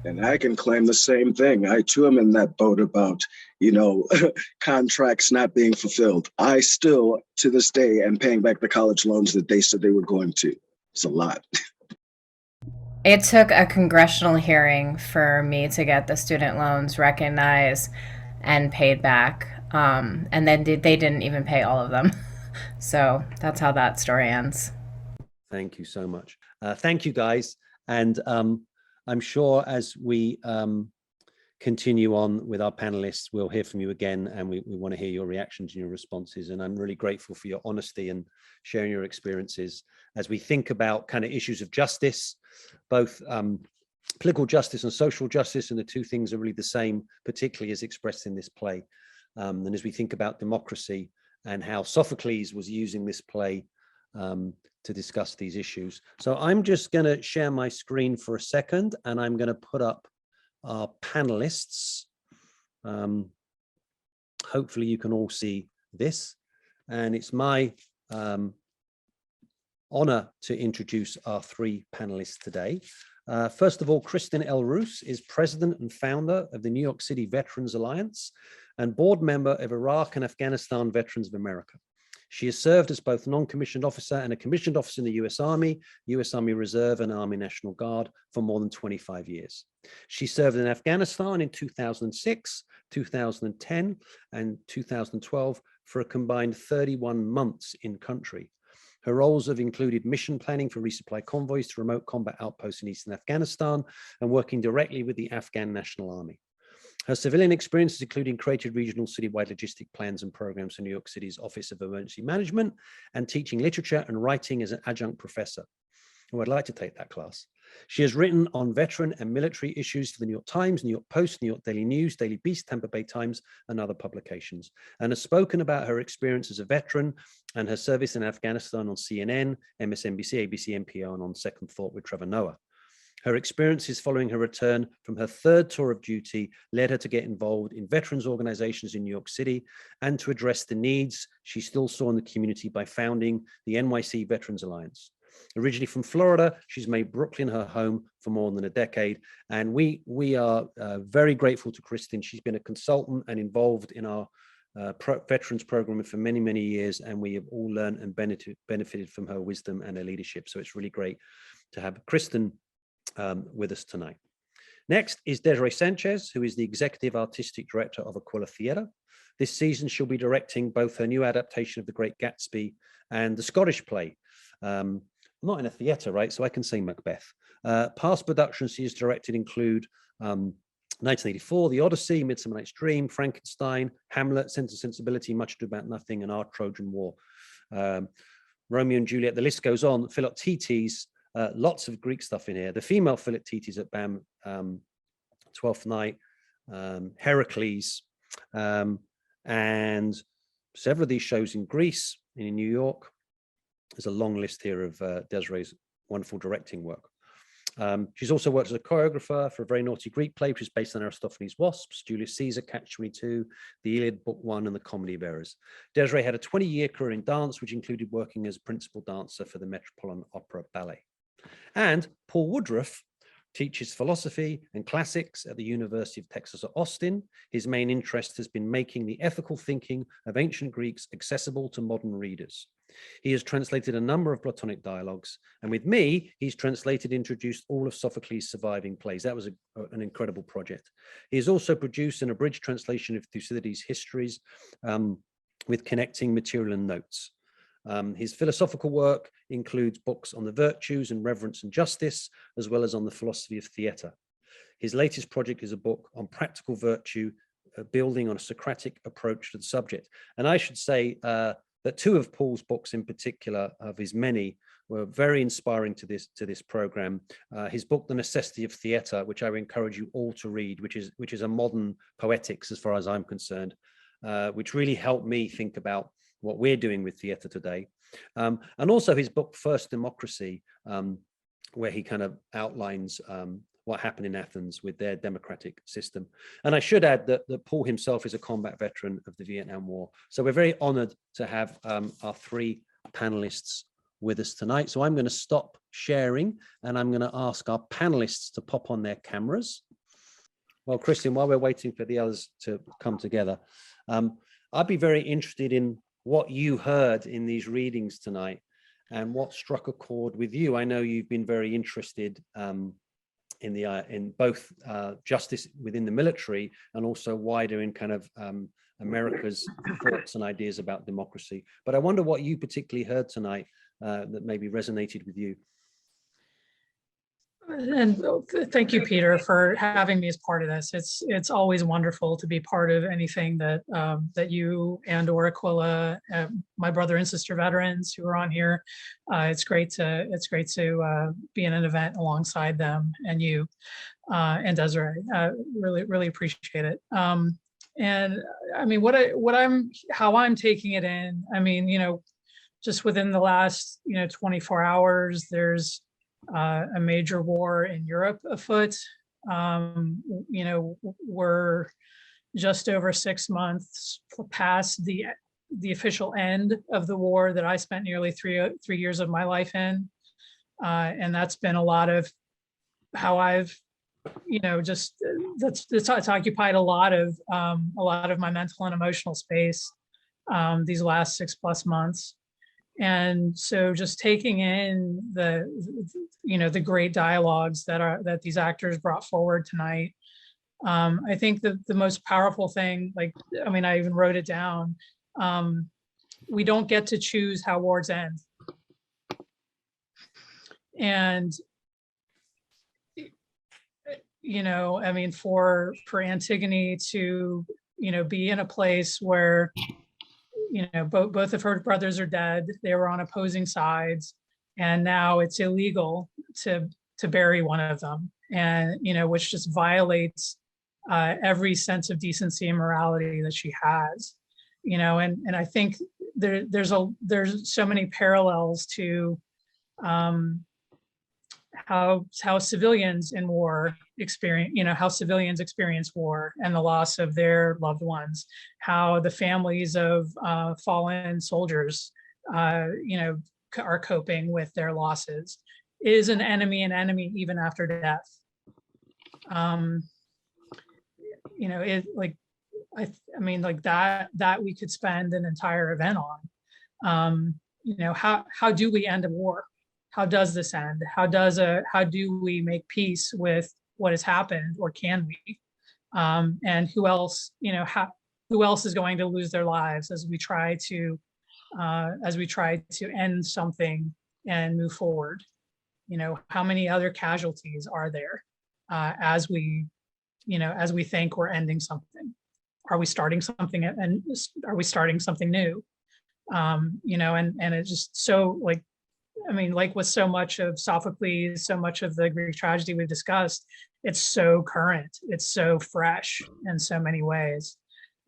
And I can claim the same thing. I too am in that boat about, you know, contracts not being fulfilled. I still, to this day, am paying back the college loans that they said they were going to. It's a lot. It took a congressional hearing for me to get the student loans recognized and paid back. And then they didn't even pay all of them. So that's how that story ends. Thank you so much. Thank you, guys. And I'm sure as we continue on with our panelists, we'll hear from you again, and we want to hear your reactions and your responses. And I'm really grateful for your honesty and sharing your experiences as we think about kind of issues of justice, both political justice and social justice, and the two things are really the same, particularly as expressed in this play. And as we think about democracy and how Sophocles was using this play to discuss these issues. So I'm just going to share my screen for a second, and I'm going to put up our panelists. Hopefully you can all see this, and it's my honor to introduce our three panelists today. First of all, Kristin Elroos is president and founder of the New York City Veterans Alliance and board member of Iraq and Afghanistan Veterans of America. She has served as both non-commissioned officer and a commissioned officer in the US Army Reserve, and Army National Guard for more than 25 years. She served in Afghanistan in 2006, 2010, and 2012 for a combined 31 months in country. Her roles have included mission planning for resupply convoys to remote combat outposts in eastern Afghanistan and working directly with the Afghan National Army. Her civilian experiences including created regional citywide logistic plans and programs for New York City's Office of Emergency Management and teaching literature and writing as an adjunct professor. Oh, I'd like to take that class. She has written on veteran and military issues for the New York Times, New York Post, New York Daily News, Daily Beast, Tampa Bay Times, and other publications, and has spoken about her experience as a veteran and her service in Afghanistan on CNN, MSNBC, ABC, NPR, and on Second Thought with Trevor Noah. Her experiences following her return from her third tour of duty led her to get involved in veterans organizations in New York City and to address the needs she still saw in the community by founding the NYC Veterans Alliance. Originally from Florida, she's made Brooklyn her home for more than a decade. And we are very grateful to Kristin. She's been a consultant and involved in our veterans program for many, many years. And we have all learned and benefited from her wisdom and her leadership. So it's really great to have Kristin with us tonight. Next is Desiree Sanchez, who is the Executive Artistic Director of Aquila Theatre. This season, she'll be directing both her new adaptation of The Great Gatsby and the Scottish play. I'm not in a theatre, right? So I can say Macbeth. Past productions she has directed include 1984, The Odyssey, Midsummer Night's Dream, Frankenstein, Hamlet, Sense and Sensibility, Much Ado About Nothing, and Our Trojan War. Romeo and Juliet, the list goes on. Philoctetes, lots of Greek stuff in here. The female Philoctetes at BAM, Twelfth Night, Heracles, and several of these shows in Greece and in New York. There's a long list here of Desiree's wonderful directing work. She's also worked as a choreographer for a very naughty Greek play, which is based on Aristophanes' Wasps, Julius Caesar, Catch-22, the Iliad Book 1, and the Comedy of Errors. Desiree had a 20-year career in dance, which included working as principal dancer for the Metropolitan Opera Ballet. And Paul Woodruff teaches philosophy and classics at the University of Texas at Austin. His main interest has been making the ethical thinking of ancient Greeks accessible to modern readers. He has translated a number of Platonic dialogues, and with me, he's translated and introduced all of Sophocles' surviving plays. That was an incredible project. He has also produced an abridged translation of Thucydides' histories with connecting material and notes. His philosophical work includes books on the virtues and reverence and justice, as well as on the philosophy of theatre. His latest project is a book on practical virtue, building on a Socratic approach to the subject. And I should say that two of Paul's books in particular, of his many, were very inspiring to this program. His book, The Necessity of Theatre, which I would encourage you all to read, which is a modern poetics as far as I'm concerned, which really helped me think about what we're doing with theatre today. And also his book, First Democracy, where he kind of outlines what happened in Athens with their democratic system. And I should add that Paul himself is a combat veteran of the Vietnam War. So we're very honored to have our three panelists with us tonight. So I'm going to stop sharing and I'm going to ask our panelists to pop on their cameras. Well, Kristin, while we're waiting for the others to come together, I'd be very interested in what you heard in these readings tonight and what struck a chord with you. I know you've been very interested in both justice within the military and also wider in kind of America's thoughts and ideas about democracy. But I wonder what you particularly heard tonight that maybe resonated with you. And thank you, Peter, for having me as part of this. It's always wonderful to be part of anything that that you and or Aquila, my brother and sister veterans who are on here. It's great to be in an event alongside them and you and Desiree. Really appreciate it. And I mean, how I'm taking it in. I mean, you know, just within the last 24 hours, there's a major war in Europe afoot. We're just over 6 months past the official end of the war that I spent nearly three years of my life in, and that's been a lot of how I've, it's occupied a lot of my mental and emotional space these last 6+ months. And so just taking in the great dialogues that these actors brought forward tonight, I think that the most powerful thing, I even wrote it down, we don't get to choose how wars end. And, for Antigone to, be in a place where both of her brothers are dead. They were on opposing sides, and now it's illegal to bury one of them, and which just violates every sense of decency and morality that she has. And I think there's so many parallels to how civilians in war experience, how civilians experience war and the loss of their loved ones, how the families of fallen soldiers, are coping with their losses. Is an enemy even after death? You know, it like I mean like that we could spend an entire event on. You know, how do we end a war? How does this end? How do we make peace with what has happened, or can we? And who else, you know, who else is going to lose their lives as we try to end something and move forward? You know, how many other casualties are there as we think we're ending something? Are we starting something, and are we starting something new? You know, and it's just so like, I mean, like with so much of Sophocles, so much of the Greek tragedy we've discussed, it's so current, it's so fresh in so many ways.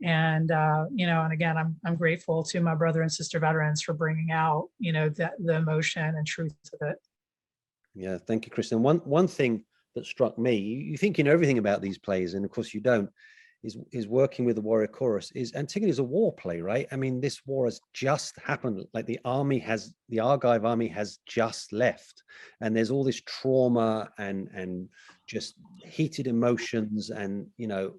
And you know, and again, I'm grateful to my brother and sister veterans for bringing out, you know, the emotion and truth of it. Yeah, thank you, Kristen. One thing that struck me, you think you know everything about these plays, and of course you don't, is working with the Warrior Chorus. Is Antigone is a war play, right? I mean, this war has just happened. Like the Argive army has just left, and there's all this trauma and just heated emotions, and you know,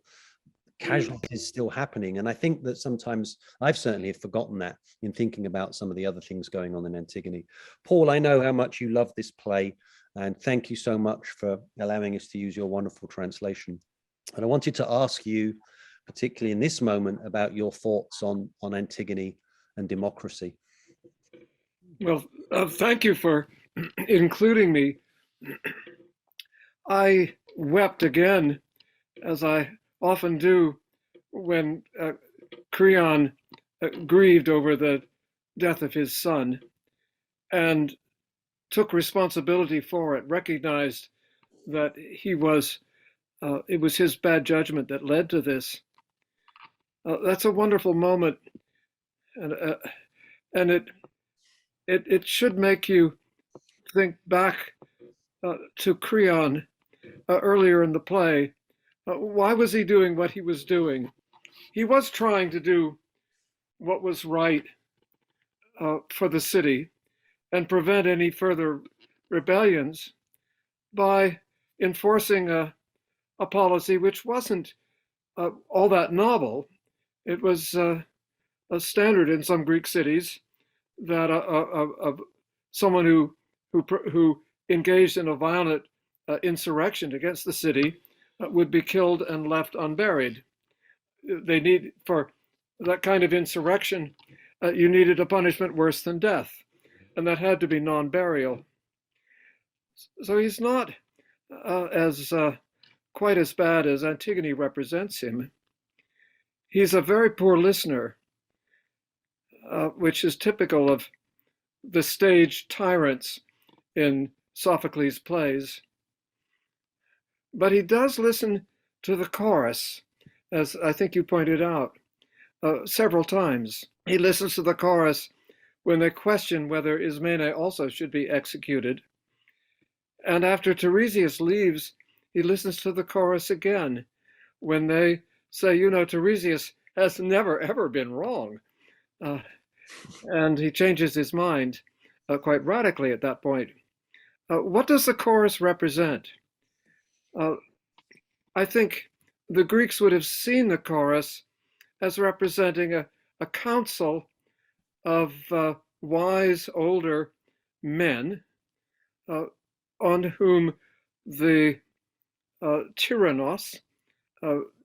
casualties still happening. And I think that sometimes I've certainly forgotten that in thinking about some of the other things going on in Antigone. Paul, I know how much you love this play, and thank you so much for allowing us to use your wonderful translation. And I wanted to ask you, particularly in this moment, about your thoughts on Antigone and democracy. Well, thank you for including me. I wept again, as I often do when Creon grieved over the death of his son, and took responsibility for it, recognized that it was his bad judgment that led to this. That's a wonderful moment, and it should make you think back to Creon earlier in the play. Why was he doing what he was doing? He was trying to do what was right for the city and prevent any further rebellions by enforcing a policy which wasn't all that novel. It was a standard in some Greek cities that someone who engaged in a violent insurrection against the city would be killed and left unburied. They need, for that kind of insurrection, you needed a punishment worse than death, and that had to be non-burial. So he's not quite as bad as Antigone represents him. He's a very poor listener, which is typical of the stage tyrants in Sophocles' plays. But he does listen to the chorus, as I think you pointed out, several times. He listens to the chorus when they question whether Ismene also should be executed. And after Tiresias leaves, he listens to the chorus again when they say, you know, Tiresias has never, ever been wrong. And he changes his mind quite radically at that point. What does the chorus represent? I think the Greeks would have seen the chorus as representing a council of wise older men on whom the tyrannos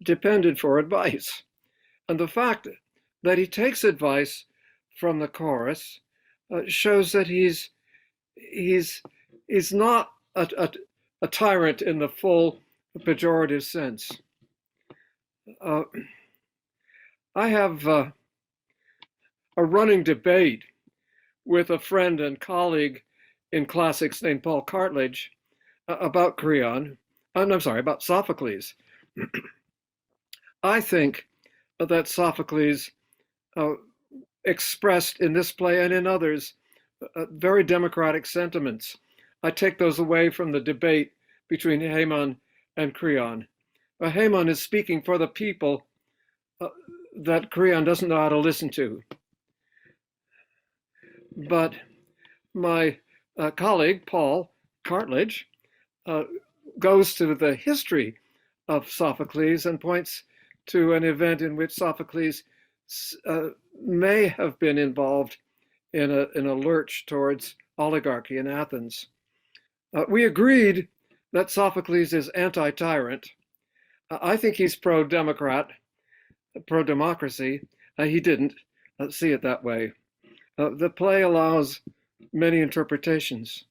depended for advice. And the fact that he takes advice from the chorus shows that he's not a tyrant in the full pejorative sense. I have a running debate with a friend and colleague in classics named Paul Cartledge about Creon. I'm sorry, about Sophocles. I think that Sophocles expressed in this play and in others very democratic sentiments. I take those away from the debate between Haemon and Creon. Haemon is speaking for the people that Creon doesn't know how to listen to. But my colleague, Paul Cartledge, goes to the history of Sophocles and points to an event in which Sophocles may have been involved in a lurch towards oligarchy in Athens. We agreed that Sophocles is anti-tyrant. I think he's pro-democrat, pro-democracy. He didn't see it that way. The play allows many interpretations.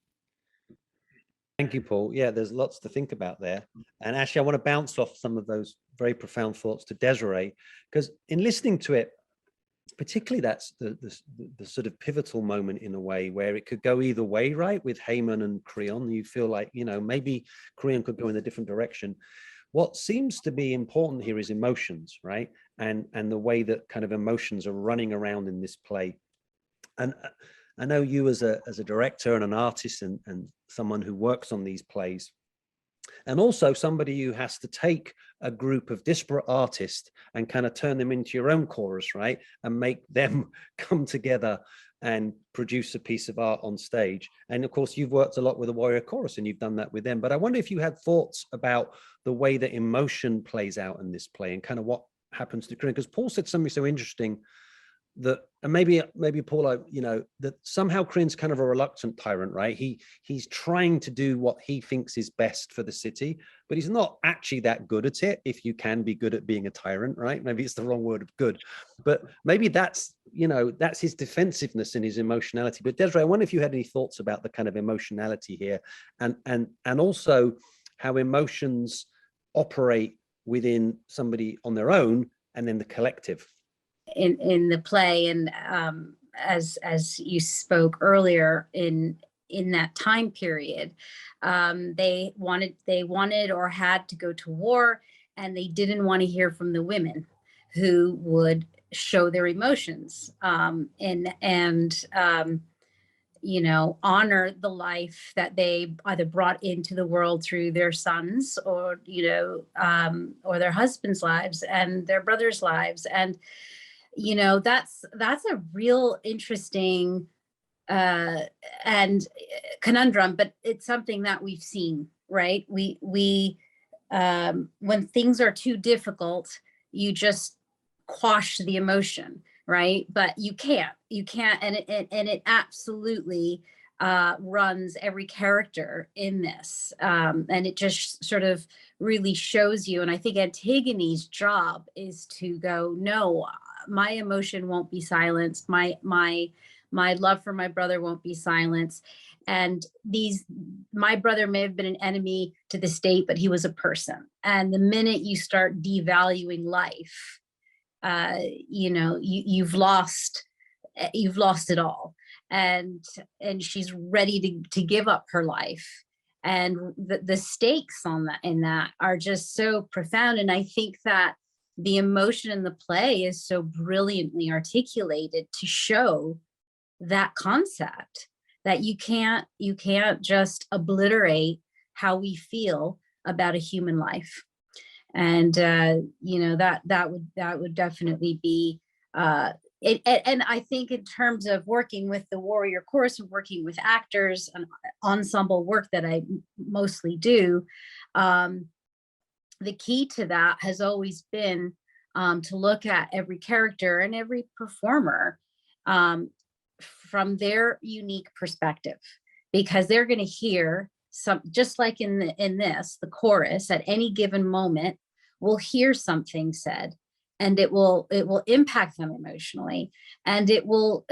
Thank you, Paul. Yeah, there's lots to think about there. And actually, I want to bounce off some of those very profound thoughts to Desiree, because in listening to it, particularly that's the sort of pivotal moment in a way where it could go either way, right? With Haman and Creon, you feel like, you know, maybe Creon could go in a different direction. What seems to be important here is emotions, right? And the way that kind of emotions are running around in this play. And I know you as a director and an artist and someone who works on these plays, and also somebody who has to take a group of disparate artists and kind of turn them into your own chorus, right? And make them come together and produce a piece of art on stage. And of course, you've worked a lot with the Warrior Chorus and you've done that with them. But I wonder if you had thoughts about the way that emotion plays out in this play and kind of what happens to Creon, because Paul said something so interesting that, and maybe Paul, you know, that somehow Creon's kind of a reluctant tyrant, right? He's trying to do what he thinks is best for the city, but he's not actually that good at it. If you can be good at being a tyrant, right? Maybe it's the wrong word of good, but maybe that's, you know, that's his defensiveness and his emotionality. But Desiree, I wonder if you had any thoughts about the kind of emotionality here, and also how emotions operate within somebody on their own and then the collective. In the play, and as you spoke earlier, in that time period, they wanted or had to go to war, and they didn't want to hear from the women who would show their emotions, and you know, honor the life that they either brought into the world through their sons, or, you know, or their husbands' lives and their brothers' lives. And you know, that's a real interesting and conundrum, but it's something that we've seen, right? We when things are too difficult, you just quash the emotion, right? But you can't, and it absolutely runs every character in this, and it just sort of really shows you. And I think Antigone's job is to go, no, my emotion won't be silenced. My love for my brother won't be silenced. And my brother may have been an enemy to the state, but he was a person. And the minute you start devaluing life, you know, you've lost it all. And she's ready to give up her life. And the stakes in that are just so profound. And I think that the emotion in the play is so brilliantly articulated to show that concept, that you can't just obliterate how we feel about a human life. And you know, that would definitely be and I think in terms of working with the Warrior Chorus and working with actors and ensemble work that I mostly do, the key to that has always been to look at every character and every performer from their unique perspective, because they're going to hear some, just like in this, the chorus at any given moment will hear something said, and it will impact them emotionally, and it will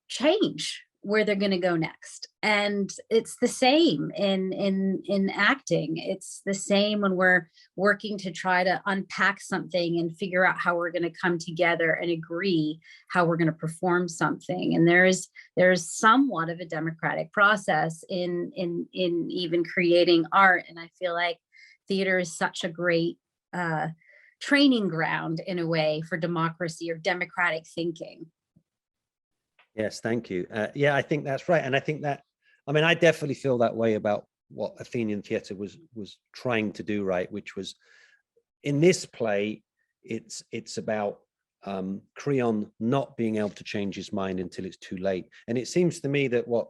change where they're going to go next. And it's the same in acting. It's the same when we're working to try to unpack something and figure out how we're going to come together and agree how we're going to perform something. And there's somewhat of a democratic process in even creating art. And I feel like theater is such a great training ground in a way for democracy or democratic thinking. Yes, thank you. Yeah, I think that's right. And I think that, I mean, I definitely feel that way about what Athenian theatre was trying to do, right? Which was, in this play, it's about Creon not being able to change his mind until it's too late. And it seems to me that what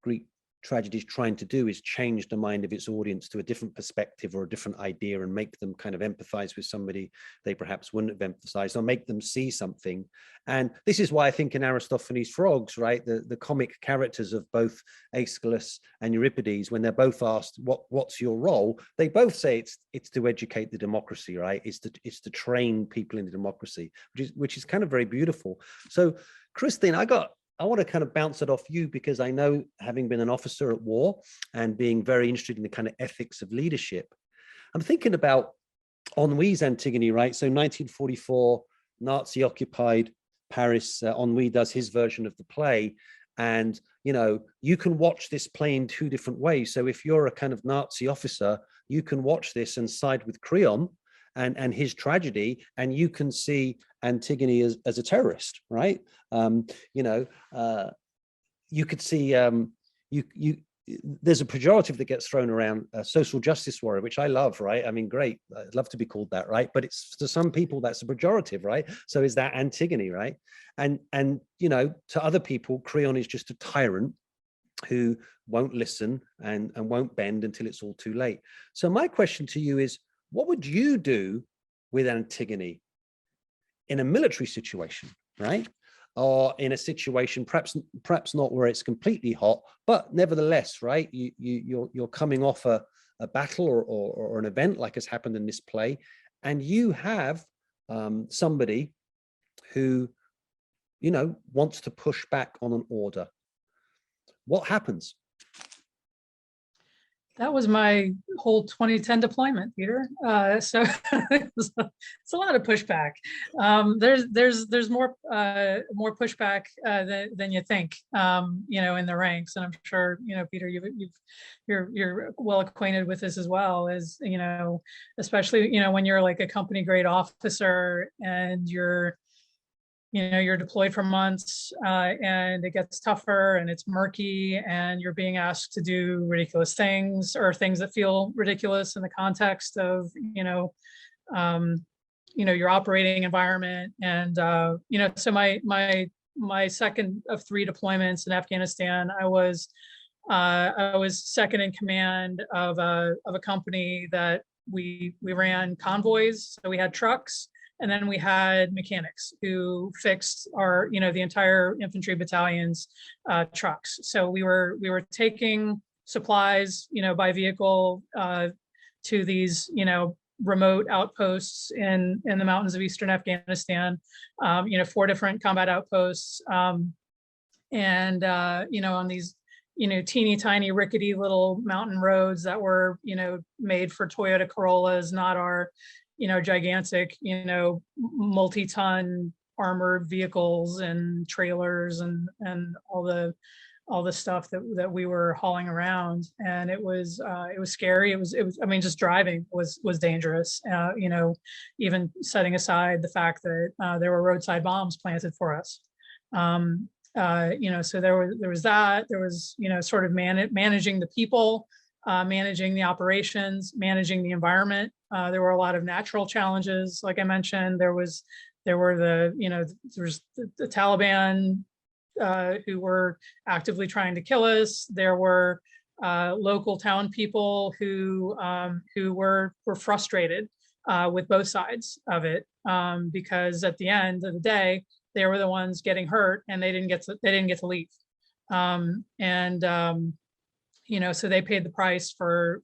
Greek tragedy is trying to do is change the mind of its audience to a different perspective or a different idea and make them kind of empathize with somebody they perhaps wouldn't have empathized, or make them see something. And this is why I think in Aristophanes' Frogs, right, the comic characters of both Aeschylus and Euripides, when they're both asked what's your role, they both say it's to educate the democracy, right? It's to train people in the democracy, which is kind of very beautiful. So Christine, I want to kind of bounce it off you, because I know, having been an officer at war and being very interested in the kind of ethics of leadership, I'm thinking about Henri's Antigone, right? So 1944, Nazi occupied Paris, Henri does his version of the play. And, you know, you can watch this play in two different ways. So if you're a kind of Nazi officer, you can watch this and side with Creon and his tragedy, and you can see Antigone as a terrorist, right? You know, you could see there's a pejorative that gets thrown around, social justice warrior, which I love, right? I mean, great, I'd love to be called that, right? But it's, to some people, that's a pejorative, right? So is that Antigone, right? And you know, to other people, Creon is just a tyrant who won't listen and won't bend until it's all too late. So my question to you is, what would you do with Antigone in a military situation, right? Or in a situation perhaps not where it's completely hot, but nevertheless, right? You're coming off a battle or an event like has happened in this play, and you have somebody who, you know, wants to push back on an order. What happens? That was my whole 2010 deployment, Peter. So it's a lot of pushback. There's more pushback than you think, you know, in the ranks. And I'm sure, you know, Peter, you're well acquainted with this as well, as, you know, especially, you know, when you're like a company grade officer and you're deployed for months, and it gets tougher and it's murky, and you're being asked to do ridiculous things, or things that feel ridiculous in the context of, your operating environment. And, so my second of 3 deployments in Afghanistan, I was second in command of a company that we ran convoys. So we had trucks, and then we had mechanics who fixed our, the entire infantry battalion's trucks. So we were taking supplies, by vehicle to these, remote outposts in the mountains of eastern Afghanistan. 4 different combat outposts, and on these, teeny tiny rickety little mountain roads that were, made for Toyota Corollas, not our, gigantic, multi-ton armored vehicles and trailers and all the stuff that we were hauling around. And it was scary. It was, I mean, just driving was dangerous, even setting aside the fact that there were roadside bombs planted for us. So there was that. There was, sort of managing the people, managing the operations, managing the environment. There were a lot of natural challenges, like I mentioned. There was the Taliban who were actively trying to kill us. There were local town people who were frustrated with both sides of it, because at the end of the day, they were the ones getting hurt, and they didn't get to leave. So they paid the price for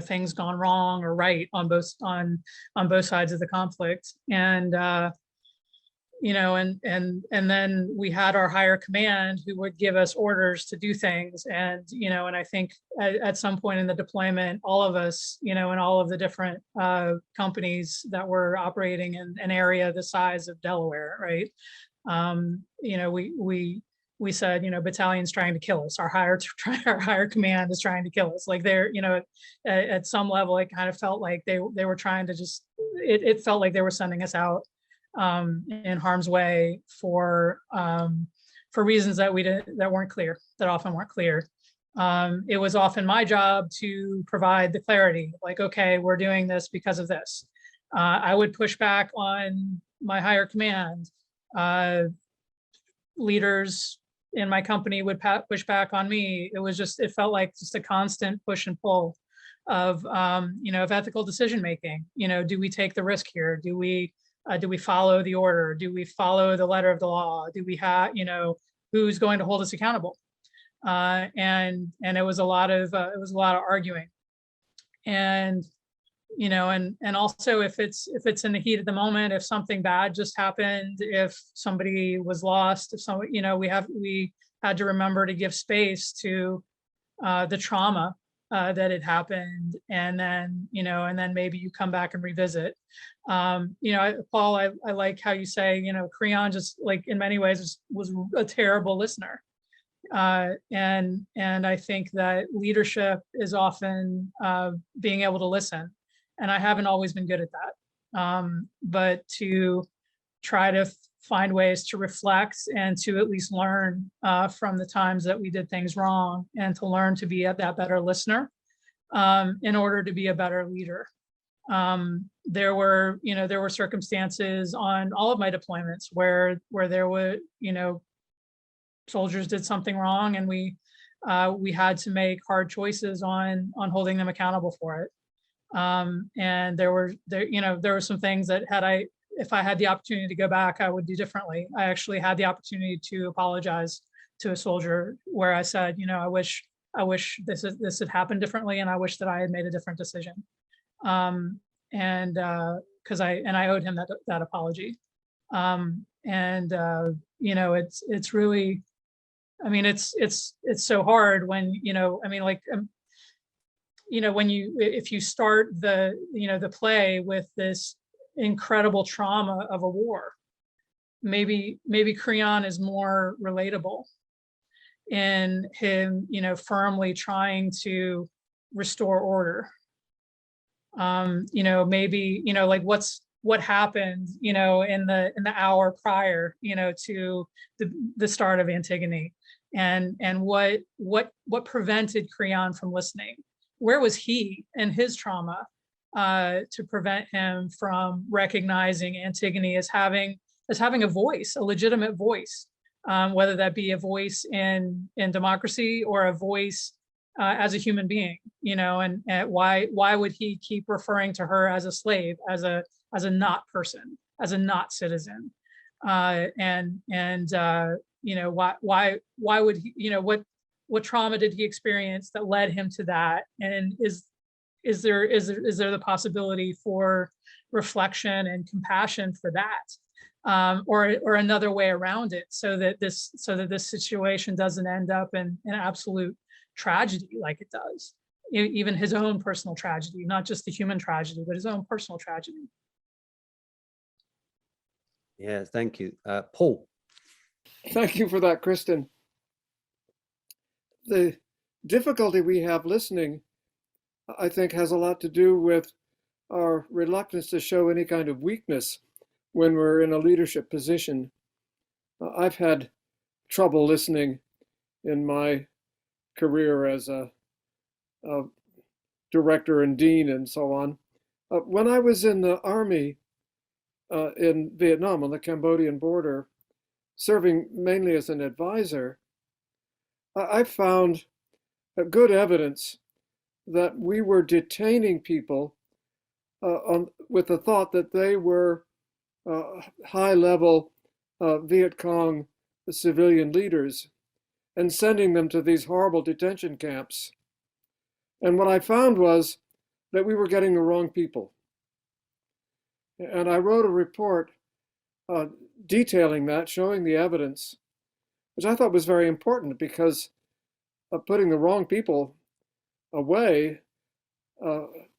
things gone wrong or right on both sides of the conflict. And and then we had our higher command who would give us orders to do things. And and I think at some point in the deployment, all of us, in all of the different companies that were operating in an area the size of Delaware, right? We said, battalion's trying to kill us. Our higher command is trying to kill us. Like they're, at some level, it kind of felt like they were trying to it felt like they were sending us out in harm's way for reasons that weren't clear, that often weren't clear. It was often my job to provide the clarity, like, okay, we're doing this because of this. I would push back on my higher command. Leaders in my company would push back on me. It felt like just a constant push and pull of, of ethical decision making. Do we take the risk here? Do we follow the order? Do we follow the letter of the law? Do we have, who's going to hold us accountable? And it was a lot of arguing. And and also if it's in the heat of the moment, if something bad just happened, if somebody was lost, if somebody, we had to remember to give space to the trauma that had happened, and then maybe you come back and revisit. Paul, I like how you say, Creon just, like, in many ways was a terrible listener. And I think that leadership is often being able to listen. And I haven't always been good at that. But to try to find ways to reflect and to at least learn from the times that we did things wrong, and to learn to be that better listener in order to be a better leader. There were circumstances on all of my deployments where there were, soldiers did something wrong, and we had to make hard choices on holding them accountable for it. And there were some things that if I had the opportunity to go back, I would do differently. I actually had the opportunity to apologize to a soldier where I said, I wish this had happened differently, and I wish that I had made a different decision. Because I owed him that apology. It's really, it's so hard when, if you start the play with this incredible trauma of a war, maybe Creon is more relatable in him, firmly trying to restore order. Maybe, what happened, in the hour prior, to the start of Antigone, and what prevented Creon from listening? Where was he in his trauma to prevent him from recognizing Antigone as having a voice, a legitimate voice, whether that be a voice in democracy or a voice as a human being, and why would he keep referring to her as a slave, as a not person, as a not citizen? Why would he, what trauma did he experience that led him to that? And is there the possibility for reflection and compassion for that, or another way around it, so that this situation doesn't end up in an absolute tragedy like it does, even his own personal tragedy, not just the human tragedy, but his own personal tragedy. Yeah, thank you. Paul. Thank you for that, Kristen. The difficulty we have listening, I think, has a lot to do with our reluctance to show any kind of weakness when we're in a leadership position. I've had trouble listening in my career as a director and dean and so on. When I was in the Army in Vietnam on the Cambodian border, serving mainly as an advisor, I found good evidence that we were detaining people with the thought that they were high-level Viet Cong civilian leaders, and sending them to these horrible detention camps. And what I found was that we were getting the wrong people. And I wrote a report detailing that, showing the evidence, which I thought was very important, because putting the wrong people away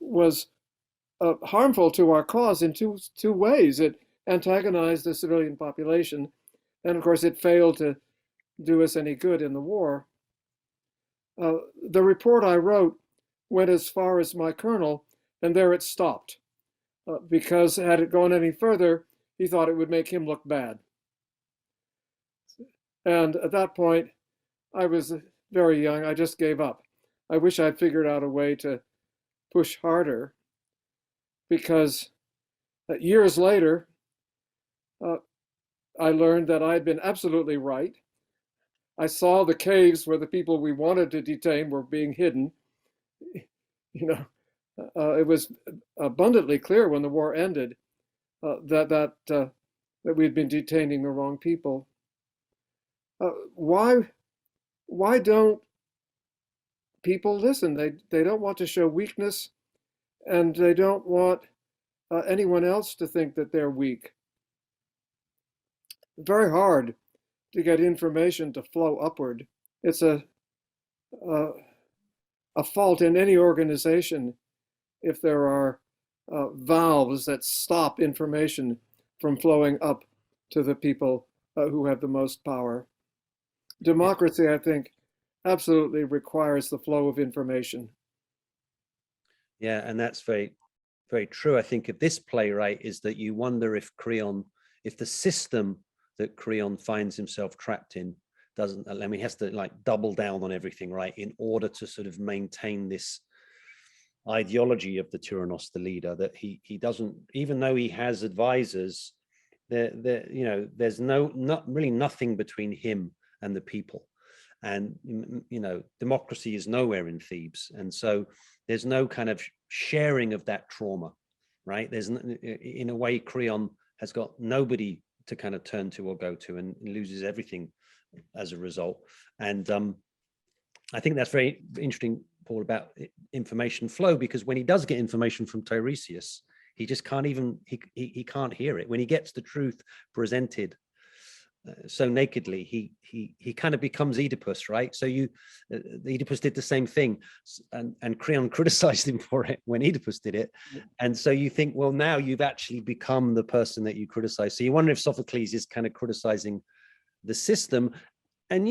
was harmful to our cause in two ways. It antagonized the civilian population, and of course it failed to do us any good in the war. The report I wrote went as far as my colonel, and there it stopped, because had it gone any further, he thought it would make him look bad. And at that point, I was very young. I just gave up. I wish I'd figured out a way to push harder, because years later, I learned that I'd been absolutely right. I saw the caves where the people we wanted to detain were being hidden. You know, it was abundantly clear when the war ended that we had been detaining the wrong people. Why don't people listen? They don't want to show weakness, and they don't want anyone else to think that they're weak. Very hard to get information to flow upward. It's a fault in any organization if there are valves that stop information from flowing up to the people who have the most power. Democracy, I think, absolutely requires the flow of information. Yeah, and that's very, very true. I think of this playwright is that you wonder if if the system that Creon finds himself trapped in doesn't, I mean, he has to like double down on everything, right, in order to sort of maintain this ideology of the Tyrannos, the leader, that he doesn't, even though he has advisors, there's not really nothing between him and the people. And, democracy is nowhere in Thebes. And so there's no kind of sharing of that trauma, right? In a way, Creon has got nobody to kind of turn to or go to, and loses everything as a result. And I think that's very interesting, Paul, about information flow, because when he does get information from Tiresias, he just can't even, he can't hear it. When he gets the truth presented so nakedly, he kind of becomes Oedipus, right? So Oedipus did the same thing, and Creon criticized him for it when Oedipus did it. And so you think, well, now you've actually become the person that you criticize. So you wonder if Sophocles is kind of criticizing the system. And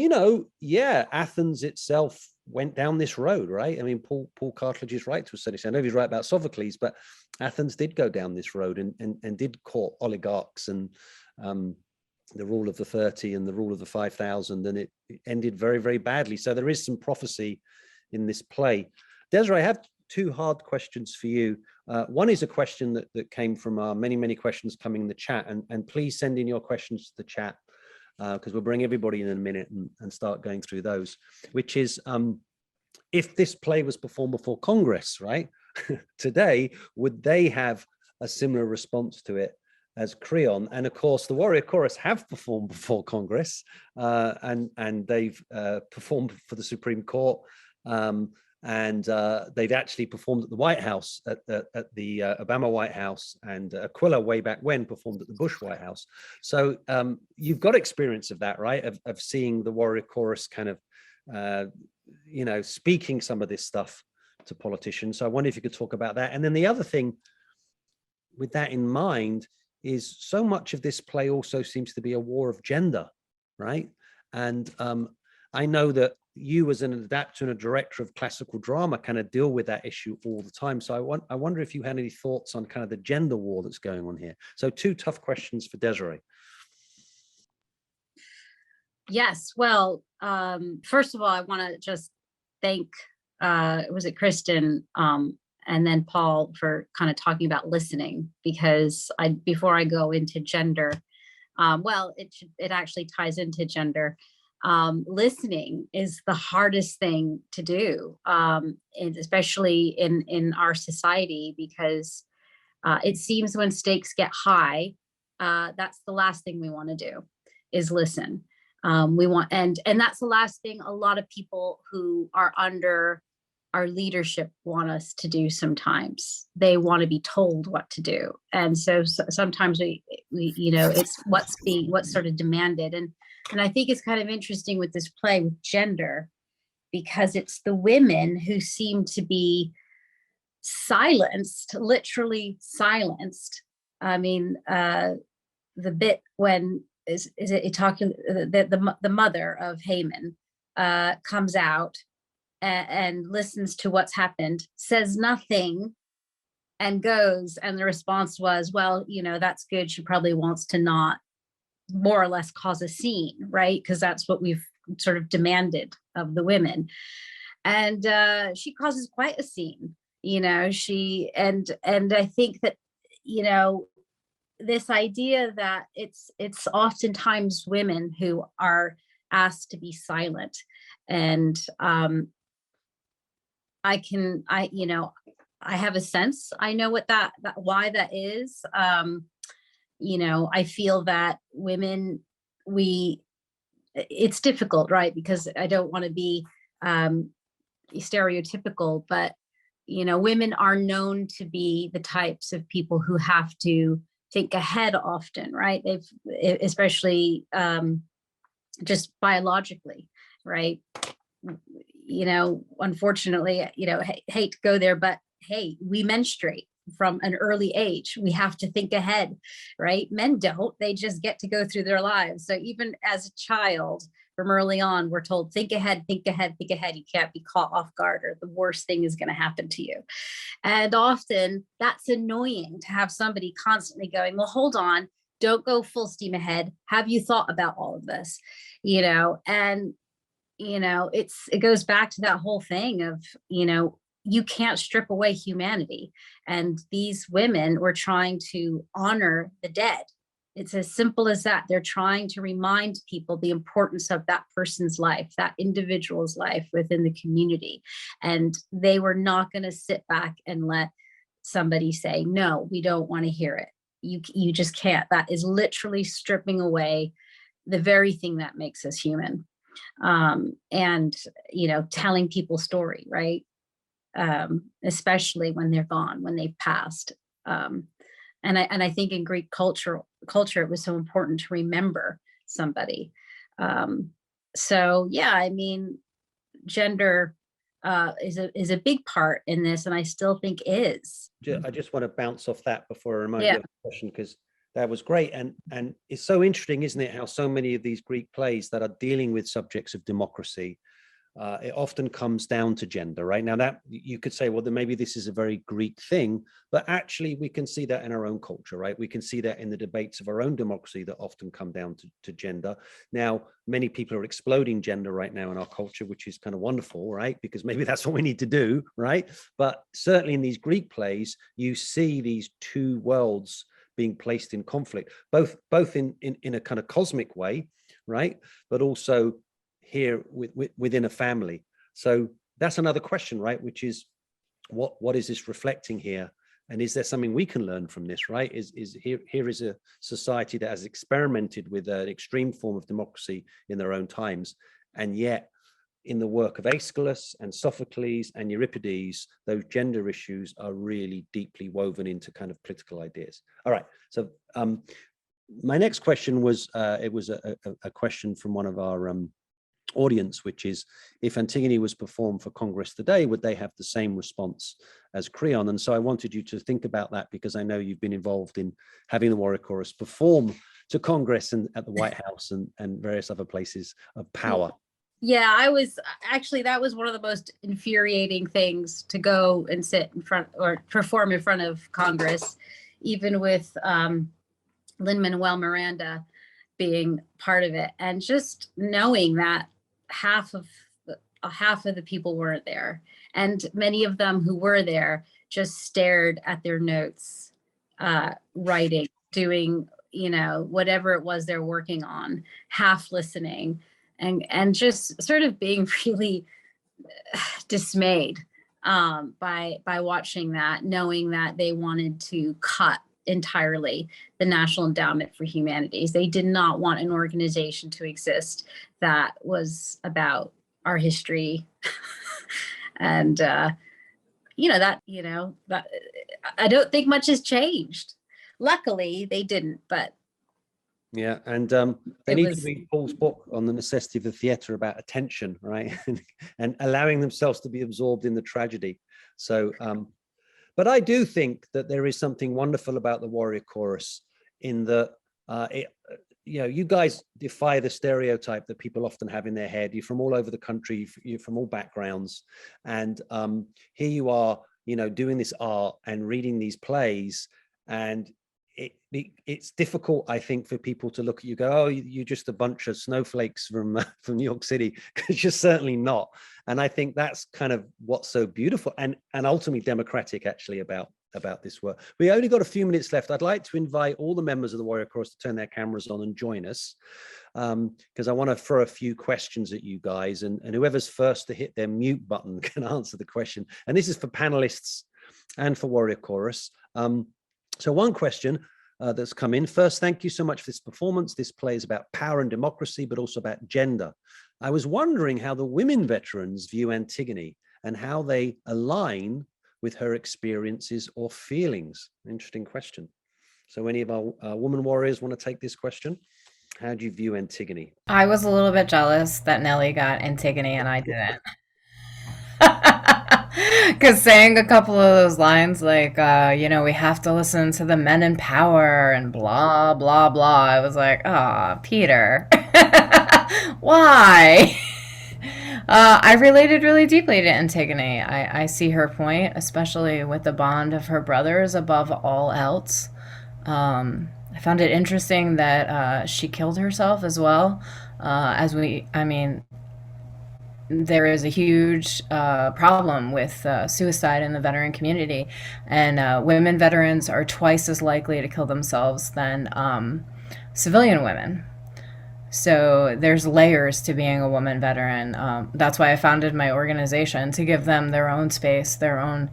Athens itself went down this road, right? I mean, Paul Cartledge is right to a certain extent. I know he's right about Sophocles, but Athens did go down this road and did court oligarchs and the rule of the 30 and the rule of the 5,000, and it ended very, very badly. So there is some prophecy in this play. Desiree, I have two hard questions for you. One is a question that came from our many questions coming in the chat, and please send in your questions to the chat, because we'll bring everybody in a minute and start going through those, which is, if this play was performed before Congress, right, today, would they have a similar response to it as Creon? And of course, the Warrior Chorus have performed before Congress, and they've performed for the Supreme Court, and they've actually performed at the White House, at the Obama White House, and Aquila way back when performed at the Bush White House. So you've got experience of that, right? Of seeing the Warrior Chorus kind of, speaking some of this stuff to politicians. So I wonder if you could talk about that. And then the other thing with that in mind is so much of this play also seems to be a war of gender, right? And I know that you as an adapter and a director of classical drama kind of deal with that issue all the time. So I wonder if you had any thoughts on kind of the gender war that's going on here. So two tough questions for Desiree. Yes, well, first of all, I want to just thank, was it Kristen, and then Paul, for kind of talking about listening, because before I go into gender, it actually ties into gender. Listening is the hardest thing to do, and especially in our society, because it seems when stakes get high, that's the last thing we want to do, is listen. We want, and that's the last thing a lot of people who are under our leadership want us to do. Sometimes they want to be told what to do, and so sometimes we it's what's sort of demanded. And I think it's kind of interesting with this play with gender, because it's the women who seem to be silenced, literally silenced. I mean, the bit when is it talking, the mother of Haman comes out and listens to what's happened, says nothing, and goes, and the response was, well, that's good. She probably wants to not more or less cause a scene, right? Because that's what we've sort of demanded of the women. And she causes quite a scene, she, and I think that, this idea that it's oftentimes women who are asked to be silent. And you know, I have a sense, I know what why that is. You know, I feel that women, it's difficult, right? Because I don't want to be stereotypical, but you know, women are known to be the types of people who have to think ahead often, right? Especially just biologically, right? You know, unfortunately, you know, hate to go there, but hey, we menstruate from an early age. We have to think ahead, right? Men don't, they just get to go through their lives. So even as a child, from early on, we're told, think ahead, think ahead, think ahead. You can't be caught off guard, or the worst thing is going to happen to you. And often that's annoying to have somebody constantly going, well, hold on, don't go full steam ahead. Have you thought about all of this? You know, and, you know, it goes back to that whole thing of, you know, you can't strip away humanity. And these women were trying to honor the dead. It's as simple as that. They're trying to remind people the importance of that person's life, that individual's life within the community. And they were not going to sit back and let somebody say, no, we don't want to hear it. You just can't. That is literally stripping away the very thing that makes us human. And, you know, telling people story, right? Especially when they're gone, when they've passed. And I think in Greek culture, it was so important to remember somebody. So yeah, I mean, gender is a big part in this, and I still think is. I just want to bounce off that before I remind you of the question, because that was great. And it's so interesting, isn't it, how so many of these Greek plays that are dealing with subjects of democracy, it often comes down to gender, right? Now that you could say, well, then maybe this is a very Greek thing, but actually we can see that in our own culture, right? We can see that in the debates of our own democracy that often come down to gender. Now, many people are exploding gender right now in our culture, which is kind of wonderful, right? Because maybe that's what we need to do, right? But certainly in these Greek plays, you see these two worlds being placed in conflict, both in a kind of cosmic way, right? But also here within a family. So that's another question, right? Which is, what is this reflecting here? And is there something we can learn from this, right? Here is a society that has experimented with an extreme form of democracy in their own times. And yet in the work of Aeschylus and Sophocles and Euripides, those gender issues are really deeply woven into kind of political ideas. All right, so my next question was, it was a question from one of our audience, which is, if Antigone was performed for Congress today, would they have the same response as Creon? And so I wanted you to think about that, because I know you've been involved in having the Warrior Chorus perform to Congress and at the White House and various other places of power. Yeah, I was actually, that was one of the most infuriating things, to go and sit in front or perform in front of Congress, even with Lin-Manuel Miranda being part of it, and just knowing that half of the people weren't there, and many of them who were there just stared at their notes, writing, doing, you know, whatever it was they're working on, half listening, and just sort of being really dismayed by watching that, knowing that they wanted to cut entirely the National Endowment for Humanities. They did not want an organization to exist that was about our history. And you know, that I don't think much has changed. Luckily they didn't, but yeah, and they need to read Paul's book on the necessity of the theater about attention, right? And allowing themselves to be absorbed in the tragedy. So but I do think that there is something wonderful about the Warrior Chorus, in that you know, you guys defy the stereotype that people often have in their head. You're from all over the country, you're from all backgrounds, and here you are, you know, doing this art and reading these plays, and it's difficult, I think, for people to look at you, go, oh, you're just a bunch of snowflakes from New York City, because you're certainly not. And I think that's kind of what's so beautiful and ultimately democratic, actually, about about this work. We only got a few minutes left. I'd like to invite all the members of the Warrior Chorus to turn their cameras on and join us, because I want to throw a few questions at you guys, and whoever's first to hit their mute button can answer the question. And this is for panelists and for Warrior Chorus. So one question that's come in. First, thank you so much for this performance. This play is about power and democracy, but also about gender. I was wondering how the women veterans view Antigone and how they align with her experiences or feelings. Interesting question. So any of our woman warriors want to take this question? How do you view Antigone? I was a little bit jealous that Nellie got Antigone and I didn't. Because saying a couple of those lines like, you know, we have to listen to the men in power and blah, blah, blah. I was like, oh, Peter, why? I related really deeply to Antigone. I see her point, especially with the bond of her brothers above all else. I found it interesting that she killed herself as well. There is a huge problem with suicide in the veteran community, and women veterans are twice as likely to kill themselves than civilian women. So there's layers to being a woman veteran. That's why I founded my organization, to give them their own space, their own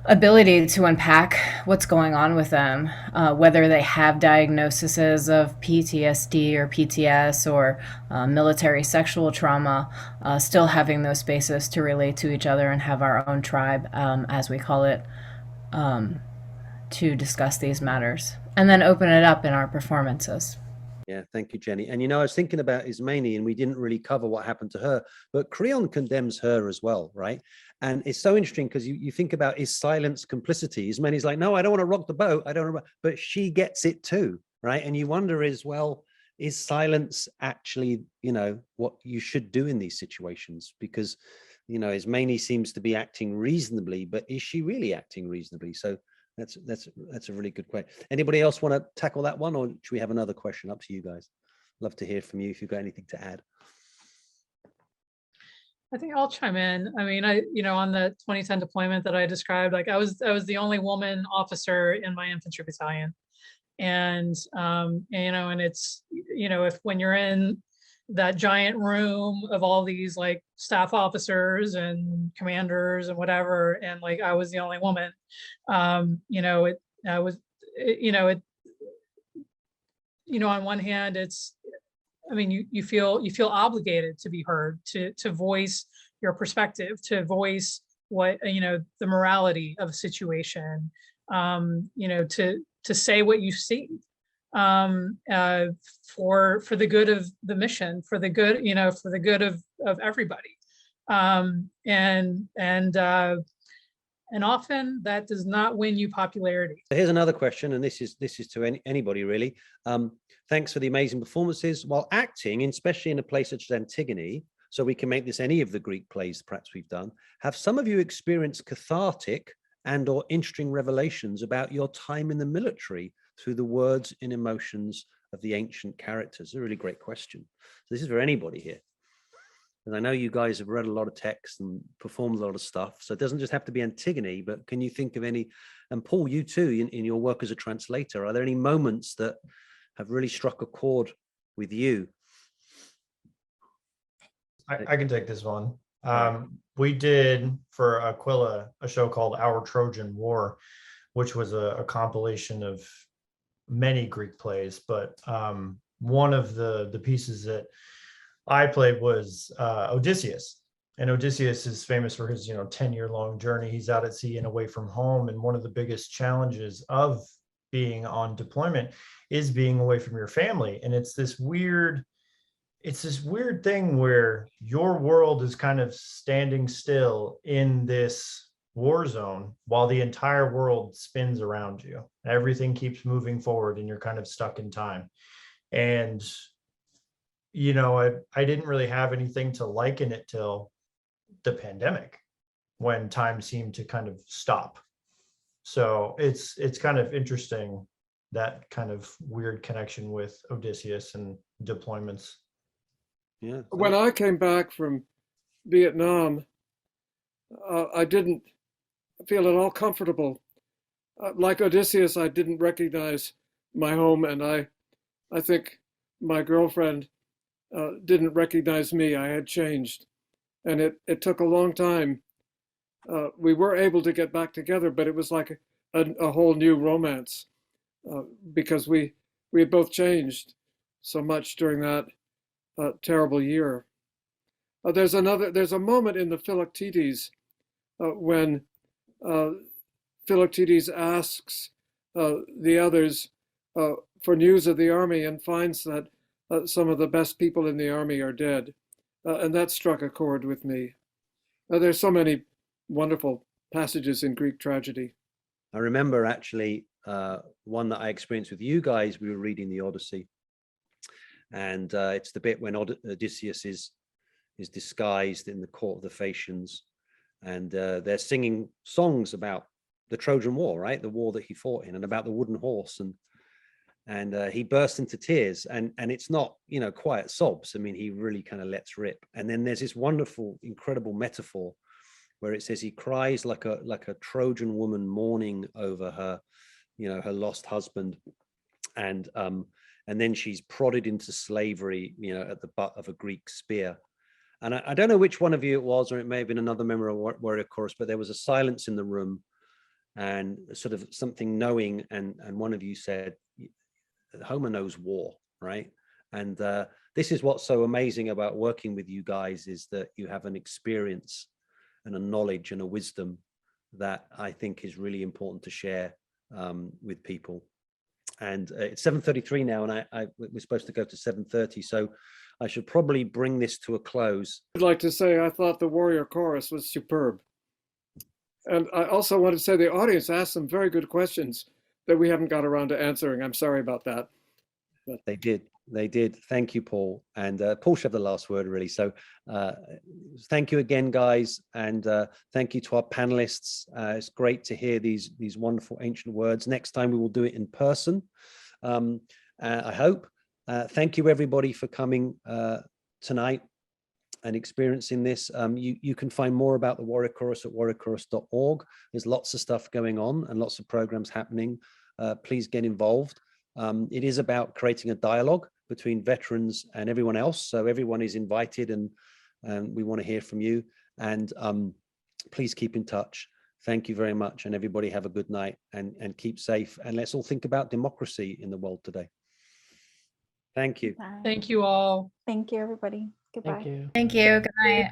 ability to unpack what's going on with them, whether they have diagnoses of PTSD or PTS or military sexual trauma, still having those spaces to relate to each other and have our own tribe, as we call it, to discuss these matters, and then open it up in our performances. Yeah, thank you, Jenny. And, you know, I was thinking about Ismene, and we didn't really cover what happened to her, but Creon condemns her as well, right? And it's so interesting because you think about, is silence complicity? Ismene's like, no, I don't want to rock the boat. I don't want to, but she gets it too, right? And you wonder is silence actually, you know, what you should do in these situations? Because, you know, Ismene seems to be acting reasonably, but is she really acting reasonably? So that's a really good question. Anybody else want to tackle that one, or should we have another question? Up to you guys. Love to hear from you if you've got anything to add. I think I'll chime in. I mean, on the 2010 deployment that I described, like I was the only woman officer in my infantry battalion. And it's, if when you're in that giant room of all these like staff officers and commanders and whatever, and like I was the only woman, on one hand, it's, I mean, you feel obligated to be heard, to voice your perspective, to voice what, the morality of a situation, to say what you see, for the good of the mission, for the good of everybody. And often that does not win you popularity. Here's another question, and this is to anybody really. Thanks for the amazing performances. While acting, especially in a place such as Antigone, so we can make this any of the Greek plays perhaps we've done, have some of you experienced cathartic and or interesting revelations about your time in the military through the words and emotions of the ancient characters? A really great question. So this is for anybody here. And I know you guys have read a lot of text and performed a lot of stuff, so it doesn't just have to be Antigone, but can you think of any, and Paul, you too, in your work as a translator, are there any moments that have really struck a chord with you? I can take this one. We did for Aquila a show called Our Trojan War, which was a compilation of many Greek plays, but one of the pieces that I played was Odysseus. And Odysseus is famous for his 10-year-long journey. He's out at sea and away from home, and one of the biggest challenges of being on deployment is being away from your family. And it's this weird thing where your world is kind of standing still in this war zone while the entire world spins around you. Everything keeps moving forward and you're kind of stuck in time. And I didn't really have anything to liken it till the pandemic, when time seemed to kind of stop. So it's kind of interesting, that kind of weird connection with Odysseus and deployments. Yeah. When I came back from Vietnam, I didn't feel at all comfortable Like Odysseus, I didn't recognize my home, and I think my girlfriend didn't recognize me. I had changed, and it took a long time. We were able to get back together, but it was like a whole new romance because we had both changed so much during that terrible year. There's a moment in the Philoctetes when Philoctetes asks the others for news of the army and finds that some of the best people in the army are dead. And that struck a chord with me. There's so many wonderful passages in Greek tragedy. I remember actually one that I experienced with you guys. We were reading the Odyssey, and it's the bit when Odysseus is disguised in the court of the Phaeacians, and they're singing songs about the Trojan War, right? The war that he fought in, and about the wooden horse, and he bursts into tears, and it's not, you know, quiet sobs. I mean, he really kind of lets rip. And then there's this wonderful, incredible metaphor where it says he cries like a Trojan woman mourning over her, you know, her lost husband, and then she's prodded into slavery, you know, at the butt of a Greek spear. And I don't know which one of you it was, or it may have been another member of Warrior Chorus, but there was a silence in the room and sort of something knowing, and one of you said, Homer knows war, right? And this is what's so amazing about working with you guys, is that you have an experience and a knowledge and a wisdom that I think is really important to share with people. And it's 7:33 now, and we're supposed to go to 7:30, so I should probably bring this to a close. I'd like to say I thought the Warrior Chorus was superb. And I also want to say the audience asked some very good questions that we haven't got around to answering. I'm sorry about that. But They did. Thank you, Paul. And Paul should have the last word, really. So thank you again, guys. And thank you to our panelists. It's great to hear these wonderful ancient words. Next time we will do it in person, I hope. Thank you, everybody, for coming tonight and experiencing this. You can find more about the Warrior Chorus at warriorchorus.org. There's lots of stuff going on and lots of programs happening. Please get involved. It is about creating a dialogue between veterans and everyone else. So everyone is invited, and we want to hear from you. And please keep in touch. Thank you very much. And everybody have a good night, and keep safe. And let's all think about democracy in the world today. Thank you. Thank you all. Thank you, everybody. Goodbye. Thank you. Thank you. Good night.